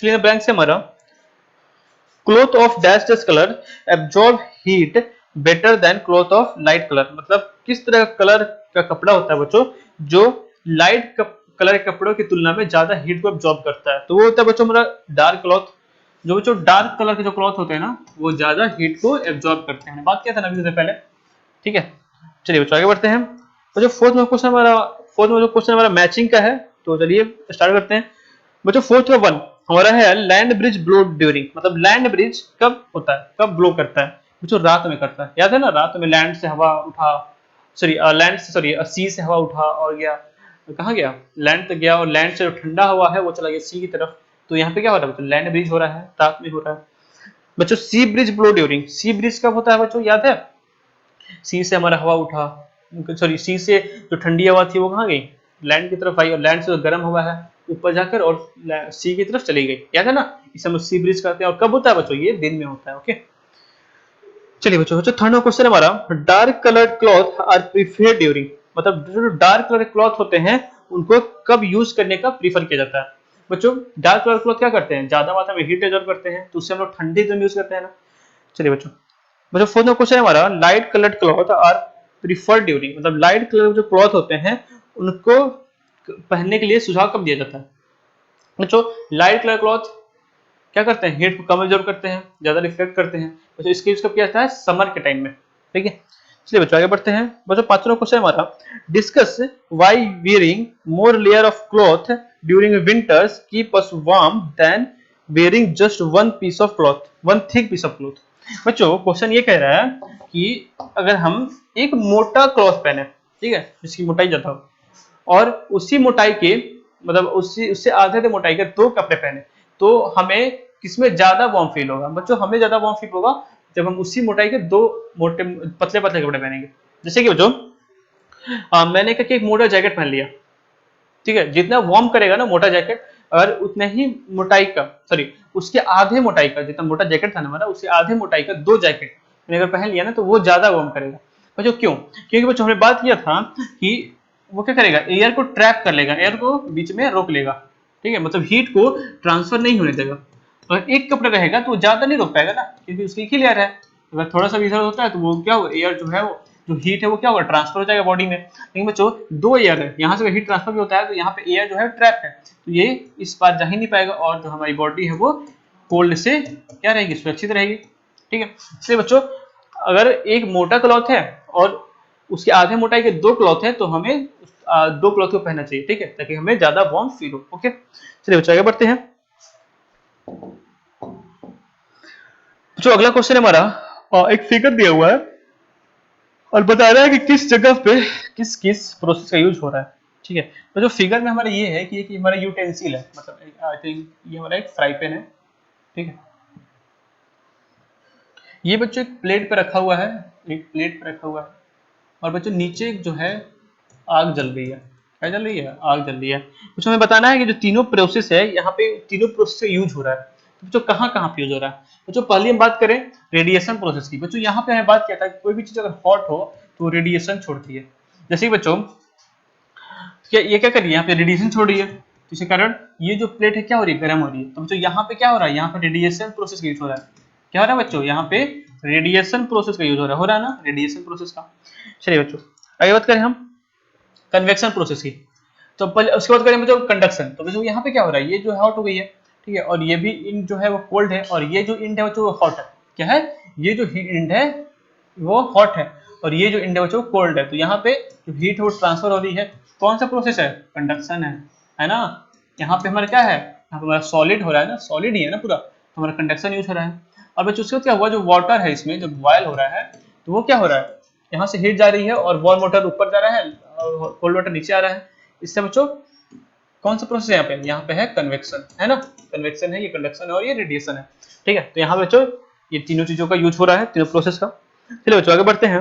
fill in the blank से हमारा cloth of dash dash colour absorb heat better than cloth of light colour, मतलब किस तरह का कलर का कपड़ा होता है बच्चों जो लाइट कलर के कपड़ों की तुलना में ज्यादा हीट को एब्जॉर्ब करता है, तो वो होता है बच्चों हमारा डार्क क्लॉथ। जो बच्चों डार्क कलर के जो क्लॉथ होते हैं ना वो ज्यादा हीट को एब्जॉर्ब करते हैं, बात किया था ना अभी से पहले। ठीक है, चलिए बच्चों आगे बढ़ते हैं। तो जो फोर्थ में क्वेश्चन हमारा मैचिंग का है, तो चलिए स्टार्ट करते हैं। बच्चों फोर्थ में वन हमारा है लैंड ब्रिज ब्लो ड्यूरिंग, मतलब लैंड ब्रिज कब होता है, कब ब्लो करता है बच्चों, रात में करता है। याद है ना, रात में लैंड से हवा उठा, सॉरी सी से हवा उठा और गया कहाँ गया, लैंड तक गया, और लैंड से जो ठंडा हवा है वो चला गया सी की तरफ। तो यहाँ पे क्या हो रहा है बच्चों, लैंड ब्रिज हो रहा है, रात में हो रहा है। बच्चों सी ब्रिज ब्लो ड्यूरिंग, सी ब्रिज कब होता है बच्चों, याद है, सी से हमारा हवा उठा, सॉरी सी से जो ठंडी हवा थी वो कहाँ गई, लैंड की तरफ आई, और लैंड से जो गर्म हवा है ऊपर जाकर और सी की तरफ चली गई। याद है ना, इसे हम सी ब्रिज कहते हैं। और कब होता है बच्चों, ये दिन में होता है। ओके, चलिए बच्चों थर्ड क्वेश्चन हमारा dark coloured cloth are preferred during, मतलब जो डार्क कलर क्लॉथ होते हैं उनको कब यूज करने का प्रीफर किया जाता है। बच्चों डार्क कलर क्लॉथ क्या करते हैं, ज्यादा मात्रा में हीट एब्जॉर्ब करते हैं, तो उससे हम लोग ठंडी दिन यूज करते हैं ना। चलिए बच्चों मतलब फोर्थ क्वेश्चन है हमारा light coloured cloth are preferred during, मतलब लाइट कलर जो क्लॉथ होते हैं उनको पहनने के लिए सुझाव कब दिया जाता है। बच्चों लाइट कलर क्लॉथ क्या करते हैं, हीट को कम एब्जॉर्ब करते हैं, ज्यादा रिफ्लेक्ट करते हैं। बच्चों इसके यूज कब किया जाता है, समर के टाइम में। ठीक है, चलिए बच्चों आगे बढ़ते हैं। बच्चों पांचवा क्वेश्चन हमारा discuss why wearing more layer of cloth during winters keep us warm than wearing just one piece of cloth, one thick piece of cloth. बच्चों क्वेश्चन ये कह रहा है कि अगर हम एक मोटा क्लॉथ पहने, ठीक है, जिसकी मोटाई ज्यादा हो, और उसी मोटाई के मतलब उसी उससे आधे मोटाई के दो कपड़े पहने, तो हमें किसमें ज्यादा वार्म फील होगा। बच्चों हमें ज्यादा वार्म फील होगा जब हम उसी मोटाई के दो मोटे पतले पतले कपड़े पहनेंगे। जैसे कि बच्चों मैंने कहा कि एक मोटा जैकेट पहन लिया, ठीक है, जितना वार्म करेगा ना मोटा जैकेट, अगर उतने ही मोटाई का, सॉरी उसके आधे मोटाई का, जितना मोटा जैकेट था ना हमारा उससे आधे मोटाई का दो जैकेट मैंने अगर पहन लिया ना तो वो ज्यादा वार्म करेगा। बच्चों क्यों, क्योंकि बच्चों हमने बात किया था कि वो क्या करेगा, एयर को ट्रैप कर लेगा, एयर को बीच में रोक लेगा। ठीक है, मतलब हीट को ट्रांसफर नहीं होने देगा। अगर एक कपड़ा रहेगा तो वो ज्यादा नहीं रोक पाएगा ना, क्योंकि उसकी एक ही लेयर है। अगर थोड़ा सा भी इधर होता है तो वो क्या होगा, एयर जो है वो जो हीट है वो क्या होगा, ट्रांसफर हो जाएगा बॉडी में। लेकिन बच्चों दो एयर है, यहाँ से हीट ट्रांसफर भी होता है तो यहाँ पे एयर जो है ट्रैप है, तो ये इस बार जा ही नहीं पाएगा, और जो हमारी बॉडी है वो कोल्ड से क्या रहेगी, सुरक्षित रहेगी। ठीक है, इसलिए बच्चों अगर एक मोटा क्लॉथ है और उसके आधे मोटाई के दो क्लॉथ है तो हमें दो क्लॉथ को पहनना चाहिए, ठीक है, ताकि हमें ज्यादा वार्म फील हो। ओके, चलिए बच्चों आगे बढ़ते हैं। जो अगला क्वेश्चन है हमारा एक फिगर दिया हुआ है और बता रहा है कि किस जगह पे किस किस प्रोसेस का यूज हो रहा है। ठीक है, तो जो फिगर में हमारा ये है कि हमारा यूटेंसिल है, मतलब आई थिंक ये हमारा एक फ्राई पैन है। ठीक है, ये बच्चों एक प्लेट पे रखा हुआ है, एक प्लेट पे रखा हुआ है, और बच्चों नीचे जो है आग जल रही है। क्या जल रही है, आग जल रही है। कुछ हमें बताना है कि जो तीनों प्रोसेस है यहाँ पे तीनों प्रोसेस का यूज हो रहा है, तो बच्चों कहाँ कहाँ पे यूज हो रहा है। बच्चों पहले हम बात करें रेडिएशन प्रोसेस की। बच्चों यहाँ पे हमें बात किया था कि कोई भी चीज अगर हॉट हो तो रेडिएशन छोड़ती है। जैसे कि बच्चों ये क्या कर रही है, यहाँ पे रेडिएशन छोड़ रही है, जिसके कारण ये जो प्लेट है क्या हो रही है, गर्म हो रही है। तो बच्चों यहाँ पे क्या हो रहा है, यहाँ पे रेडिएशन प्रोसेस का यूज हो रहा है। क्या हो रहा है बच्चों, यहाँ पे रेडिएशन प्रोसेस का यूज हो रहा है ना, रेडिएशन प्रोसेस का। चलिए बच्चों आगे बात करें हम कन्वेक्शन प्रोसेस की। तो उसके बाद करेंगे बच्चों कंडक्शन। तो बच्चों यहाँ पे क्या हो रहा है, ये जो है हॉट हो गई है, ठीक है, और ये भी इंड जो है वो कोल्ड है, और ये जो इंड है बच्चों वो हॉट है। क्या है, ये जो इंड है वो हॉट है, और ये जो इंड है बच्चों कोल्ड है। तो यहाँ पे जो हीट है वो ट्रांसफर हो रही है, कौन सा प्रोसेस है, कंडक्शन है ना। यहाँ पे हमारा क्या है, यहाँ पे हमारा सॉलिड हो रहा है ना, सॉलिड ही है ना पूरा, तो हमारा कंडक्शन यूज हो रहा है। और बच्चों उसके बाद क्या हुआ, जो वाटर है इसमें जब बॉयल हो रहा है तो वो क्या हो रहा है, यहाँ से हीट जा रही है और वार्म वाटर ऊपर जा रहा है और कोल्ड वाटर नीचे आ रहा है। इससे बच्चों कौन सा प्रोसेस है, यहाँ पे है कन्वेक्शन, है ना, कन्वेक्शन है, ये कंडक्शन है और ये रेडिएशन है, ठीक है। तो यहाँ पे बच्चों ये तीनों चीजों का यूज हो रहा है, तीनों प्रोसेस का। चलिए बच्चों आगे बढ़ते हैं।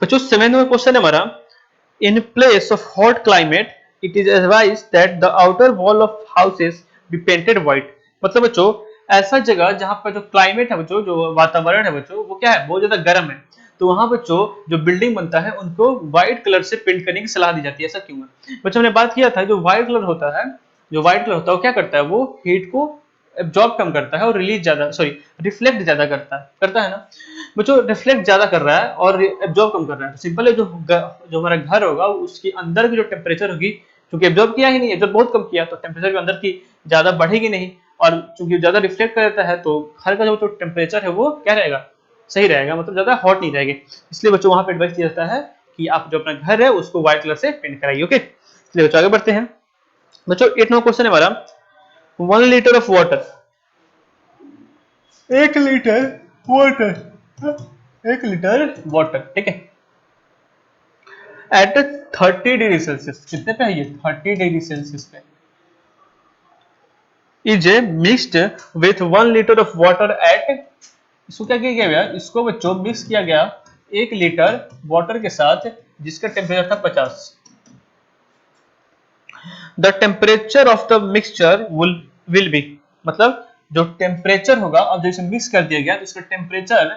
बच्चों 7वां क्वेश्चन है हमारा, in place of hot climate it is advise that the outer wall of houses be painted white. मतलब बच्चों ऐसा जगह जहां पर जो क्लाइमेट है बच्चों, जो वातावरण है बच्चों, वो क्या है, बहुत ज्यादा गर्म है, तो वहां बच्चों जो बिल्डिंग बनता है उनको व्हाइट कलर से पेंट करने की सलाह दी जाती है। ऐसा क्यों है बच्चों, हमने बात किया था जो व्हाइट कलर होता है, जो व्हाइट कलर होता है वो क्या करता है, वो हीट को एब्जॉर्ब कम करता है और रिलीज ज्यादा, सॉरी रिफ्लेक्ट ज्यादा करता है ना बच्चों, रिफ्लेक्ट ज्यादा कर रहा है और एब्जॉर्ब कम कर रहा है। तो सिंपल है, जो हमारा घर होगा उसके अंदर की जो टेम्परेचर होगी, क्योंकि एब्जॉर्ब किया ही नहीं, एब्जॉर्ब बहुत कम किया, तो टेम्परेचर भी अंदर की ज्यादा बढ़ेगी नहीं, और चूंकि ज्यादा रिफ्लेक्ट कर देता है तो घर का जो टेम्परेचर है वो क्या रहेगा, सही रहेगा, मतलब ज्यादा हॉट नहीं रहेगी। इसलिए बच्चों वहां पे एडवाइस दिया जाता है कि आप जो अपना घर है उसको व्हाइट कलर से पेंट कराइए। ओके, चलिए बच्चों आगे बढ़ते हैं। बच्चों 8वां क्वेश्चन है हमारा, 1 litre of water, 1 litre water, 1 litre water, ठीक है, एट 30 डिग्री सेल्सियस, कितने पे है ये, 30 डिग्री सेल्सियस पे, is mixed with 1 litre of water at, इसको क्या किया गया, इसको बच्चों मिक्स किया गया 1 लीटर वाटर के साथ जिसका टेम्परेचर था 50। The temperature of the mixture will be, मतलब जो टेम्परेचर होगा, अब जैसे मिक्स कर दिया गया तो इसका टेम्परेचर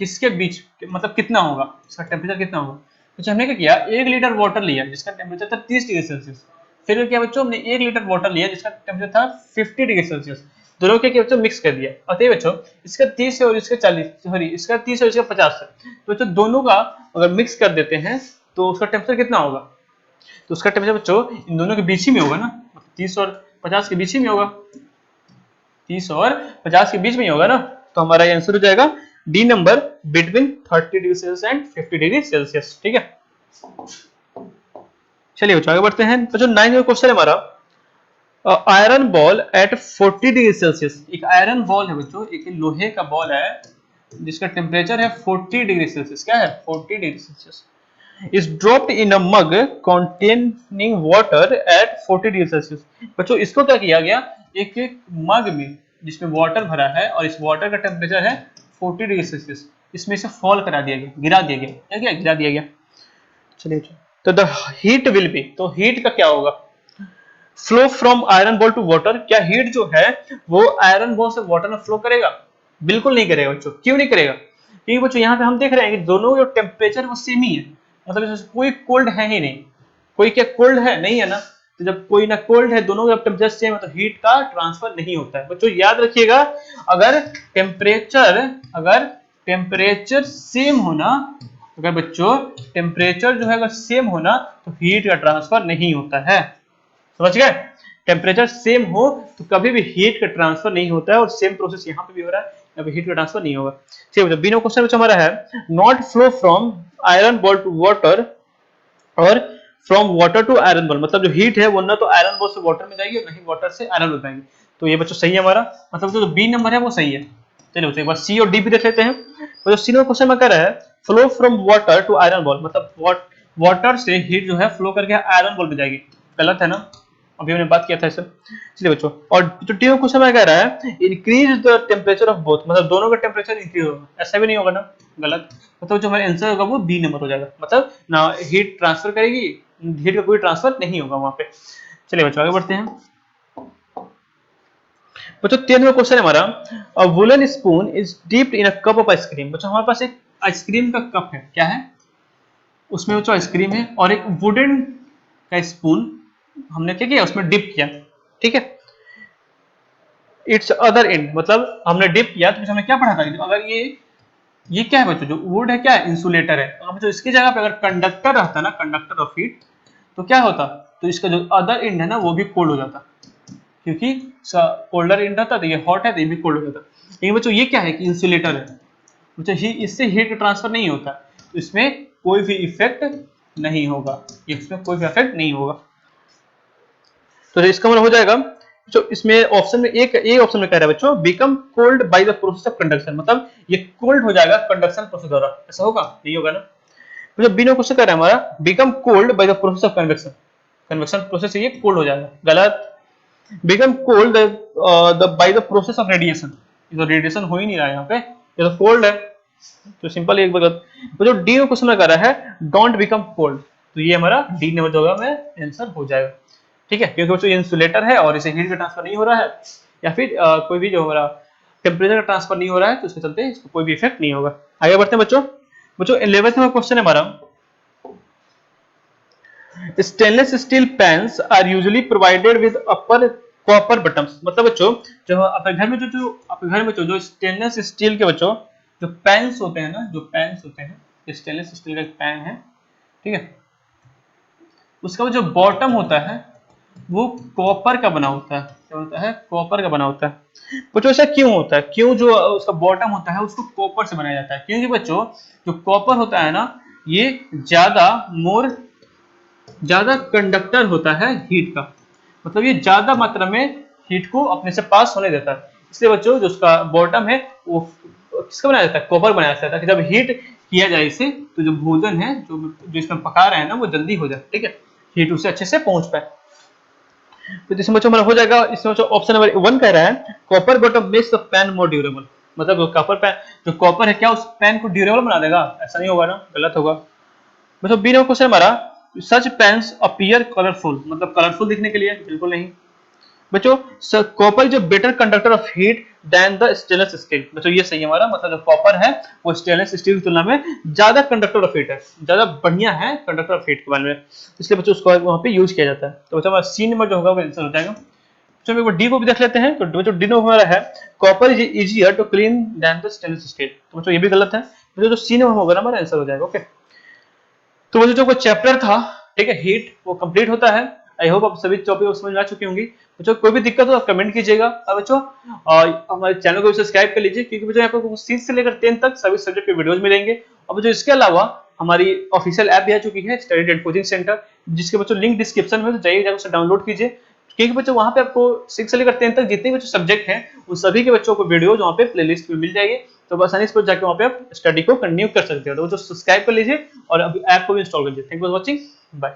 किसके बीच, मतलब कितना होगा, इसका टेम्परेचर कितना होगा। तो हमने क्या किया, 1 लीटर वाटर लिया जिसका टेम्परेचर था 30 डिग्री सेल्सियस, फिर क्या बच्चों हमने 1 लीटर वाटर लिया जिसका टेम्परेचर था 50 डिग्री सेल्सियस, दोनों के बच्चों मिक्स कर दिया। और बच्चों इसका 30 है और इसका 40, सॉरी इसका 30 और इसका 50 है, तो बच्चों दोनों का अगर मिक्स कर देते हैं तो उसका टेम्परेचर कितना होगा, तो उसका टेम्परेचर बच्चों इन दोनों के बीच ही में होगा ना, 30 और 50 के बीच ही में होगा, 30 और 50 के बीच में ही होगा ना। तो हमारा ये आंसर हो जाएगा D number, between 30 degree Celsius and 50 degree Celsius, ठीक है। चलिए बच्चों आगे बढ़ते हैं। बच्चों 9वां क्वेश्चन है हमारा, iron ball at 40 degree Celsius, एक आयरन बॉल है बच्चों, एक लोहे का बॉल है जिसका टेम्परेचर है 40 डिग्री सेल्सियस, क्या है 40 degree Celsius, is dropped in a mug containing water at 40 degree Celsius. बच्चों इसको क्या किया गया, एक मग में जिसमें वाटर भरा है और इस वाटर का टेम्परेचर है 40 डिग्री सेल्सियस, इसमें से फॉल करा दिया गया, गिरा दिया गया, क्या किया, गिरा दिया गया। चलिए तो द हीट विल बी, तो हीट का क्या होगा, flow from iron ball to water, क्या हीट जो है वो आयरन बॉल से वाटर में फ्लो करेगा, बिल्कुल नहीं करेगा बच्चों। क्यों नहीं करेगा, क्योंकि बच्चों यहाँ पे हम देख रहे हैं कि दोनों जो टेम्परेचर वो सेम ही है, मतलब कोई कोल्ड है ही नहीं, कोई क्या कोल्ड है, नहीं है ना। तो जब कोई ना कोल्ड है, दोनों का टेम्परेचर सेम है, तो हीट का ट्रांसफर नहीं होता है बच्चों, याद रखिएगा। अगर टेम्परेचर अगर टेम्परेचर सेम होना, अगर बच्चों टेम्परेचर जो है अगर सेम होना तो हीट का ट्रांसफर नहीं होता है, समझ गए। टेम्परेचर सेम हो तो कभी भी हीट का ट्रांसफर नहीं होता है, और सेम प्रोसेस यहाँ पे भी हो रहा है, अभी हीट का ट्रांसफर नहीं होगा। ठीक है, बीनो क्वेश्चन जो हमारा है, not flow from iron ball to water और from water to iron ball, मतलब जो हीट है वो ना तो आयरन बॉल से वाटर में जाएगी और नहीं वाटर से आयरन बॉल जाएगी। तो ये बच्चों सही है हमारा, मतलब जो बी नंबर है वो सही है। चलिए एक बार सी और डी भी देख लेते हैं। तो जो सी नंबर क्वेश्चन में कह रहा है, flow from water to iron ball, मतलब वाटर से हीट जो है फ्लो करके आयरन बॉल में जाएगी, गलत है ना, अभी हमने बात किया था इससे। चलिए बच्चों, और जो टी क्वेश्चन में कह रहा है, increase the temperature of both, मतलब दोनों का टेम्परेचर इंक्रीज होगा, ऐसा भी नहीं होगा ना, गलत। मतलब जो हमारा आंसर होगा वो बी नंबर हो जाएगा, मतलब ना हीट ट्रांसफर करेगी, हीट का कोई ट्रांसफर नहीं होगा वहां पे। चलिए बच्चों आगे बढ़ते हैं। बच्चों 13वां क्वेश्चन है हमारा, a woollen spoon is dipped in a cup of ice cream. बच्चों हमारे पास एक आइसक्रीम का कप है, क्या है, उसमें बच्चों आइसक्रीम है और एक वुडन का स्पून हमने क्या किया, उसमें डिप किया, ठीक है। इट्स अदर एंड, मतलब हमने डिप किया तो हमें क्या पढ़ा था, अगर ये ये क्या है बच्चों, जो वुड है क्या है, इंसुलेटर है। अब जो इसकी जगह पे अगर कंडक्टर रहता ना, कंडक्टर ऑफ हीट, तो क्या होता, तो इसका जो अदर एंड है ना वो भी कोल्ड हो जाता, क्योंकि कोल्डर एंड रहता तो ये हॉट है तो ये भी कोल्ड हो जाता। लेकिन बच्चों ये क्या है कि इंसुलेटर है बच्चों, इससे हीट ट्रांसफर नहीं होता, तो इसमें कोई भी इफेक्ट नहीं होगा, इसमें कोई भी इफेक्ट नहीं होगा। तो इसका मतलब हो जाएगा जो इसमें ऑप्शन में एक ए ऑप्शन में कह रहा है बच्चों, become cold bye the process of conduction, मतलब ये कोल्ड हो जाएगा कंडक्शन प्रोसेस द्वारा, ऐसा होगा नहीं होगा ना। मतलब बी क्वेश्चन कह रहा है हमारा, become cold bye the process of convection, convection process से ये कोल्ड हो जाएगा, गलत। Become cold the by the process of radiation, ये तो रेडिएशन हो ही नहीं रहा है यहाँ पे, ये तो कोल्ड है, तो सिंपल एक गलत। तो जो डी क्वेश्चन में कह रहा है डोंट बिकम कोल्ड, तो ये हमारा डी नंबर जो होगा में आंसर हो जाएगा, ठीक है, क्योंकि बच्चों ये इंसुलेटर है और इसे हीट का ट्रांसफर नहीं हो रहा है, या फिर कोई भी जो हमारा टेम्परेचर का ट्रांसफर नहीं हो रहा है, तो इसके चलते इसको कोई भी इफेक्ट नहीं होगा। आगे बढ़ते हैं बच्चों। बच्चों 11th में क्वेश्चन है हमारा, stainless steel pans are usually provided with upper copper buttons, मतलब बच्चों जो अपने घर में जो अपने घर में जो स्टेनलेस स्टील के बच्चों जो पैन्स होते हैं ना, जो पैन्स होते हैं, स्टेनलेस स्टील का पैन है, ठीक है, उसका जो बॉटम होता है वो कॉपर का बना होता है, क्या होता है, कॉपर का बना होता है। बच्चों ऐसा क्यों होता है, क्यों जो उसका बॉटम होता है उसको कॉपर से बनाया जाता है, क्योंकि बच्चों जो कॉपर होता है ना ये ज्यादा कंडक्टर होता है हीट का, मतलब ये ज्यादा मात्रा में हीट को अपने से पास होने देता है, इसलिए बच्चों जो उसका बॉटम है वो किसका बनाया जाता है, कॉपर बनाया जाता है, ताकि जब हीट किया जाए इसे तो जो भोजन है जो इसमें पका रहे हैं ना वो जल्दी हो जाए, ठीक है, हीट उसे अच्छे से पहुंच पाए। तो इसमें बच्चों हमारा हो जाएगा, इसमें बच्चों ऑप्शन नंबर 1 कह रहा है copper bottom makes the pan more durable, मतलब कॉपर पैन जो कॉपर है क्या उस पैन को ड्यूरेबल बना देगा, ऐसा नहीं होगा ना, गलत होगा। मतलब बी नंबर क्वेश्चन हमारा, सच पेन्स अपीयर कलरफुल, मतलब कलरफुल दिखने के लिए, बिल्कुल नहीं। बच्चों कॉपर जो better conductor of heat than the stainless steel, बच्चों ये सही है हमारा, मतलब जो कॉपर है वो स्टेनलेस स्टील की तुलना में ज्यादा कंडक्टर ऑफ हीट है, ज्यादा बढ़िया है कंडक्टर ऑफ हीट के बारे में, इसलिए बच्चों उसको वहां पे यूज किया जाता है। तो बच्चों हमारा सी नंबर जो होगा वो आंसर हो जाएगा। चलो एक बार डी को भी देख लेते हैं, तो जो डी नंबर हमारा है copper is easier to clean than the stainless steel, तो बच्चों ये भी गलत है, तो जो सी नंबर होगा ना हमारा आंसर हो जाएगा, ओके। तो वो जो कोई चैप्टर था, ठीक है, हीट, वो कंप्लीट होता है। आई होप आप सभी टॉपिक समझ में आ चुकी होंगी। बच्चों कोई भी दिक्कत हो आप कमेंट कीजिएगा, और बच्चों हमारे चैनल को सब्सक्राइब कर लीजिए, क्योंकि बच्चों यहाँ पे 6 से लेकर 10 तक सभी सब्जेक्ट के वीडियोस मिलेंगे। और बच्चों इसके अलावा हमारी ऑफिशियल ऐप भी आ चुकी है, स्टडी एंड कोचिंग सेंटर, जिसके बच्चों लिंक डिस्क्रिप्शन में, तो जाइए उसे डाउनलोड कीजिए, क्योंकि बच्चों वहां पे आपको 6 से लेकर 10 तक जितने भी सब्जेक्ट हैं उन सभी के बच्चों को वीडियोज वहाँ पे प्लेलिस्ट में मिल जाएगी, तो बस आसानी से जाके वहाँ पे आप स्टडी को कंटिन्यू कर सकते हो। तो सब्सक्राइब कर लीजिए और अभी ऐप को भी इंस्टॉल कर लीजिए। Thank you for watching, bye.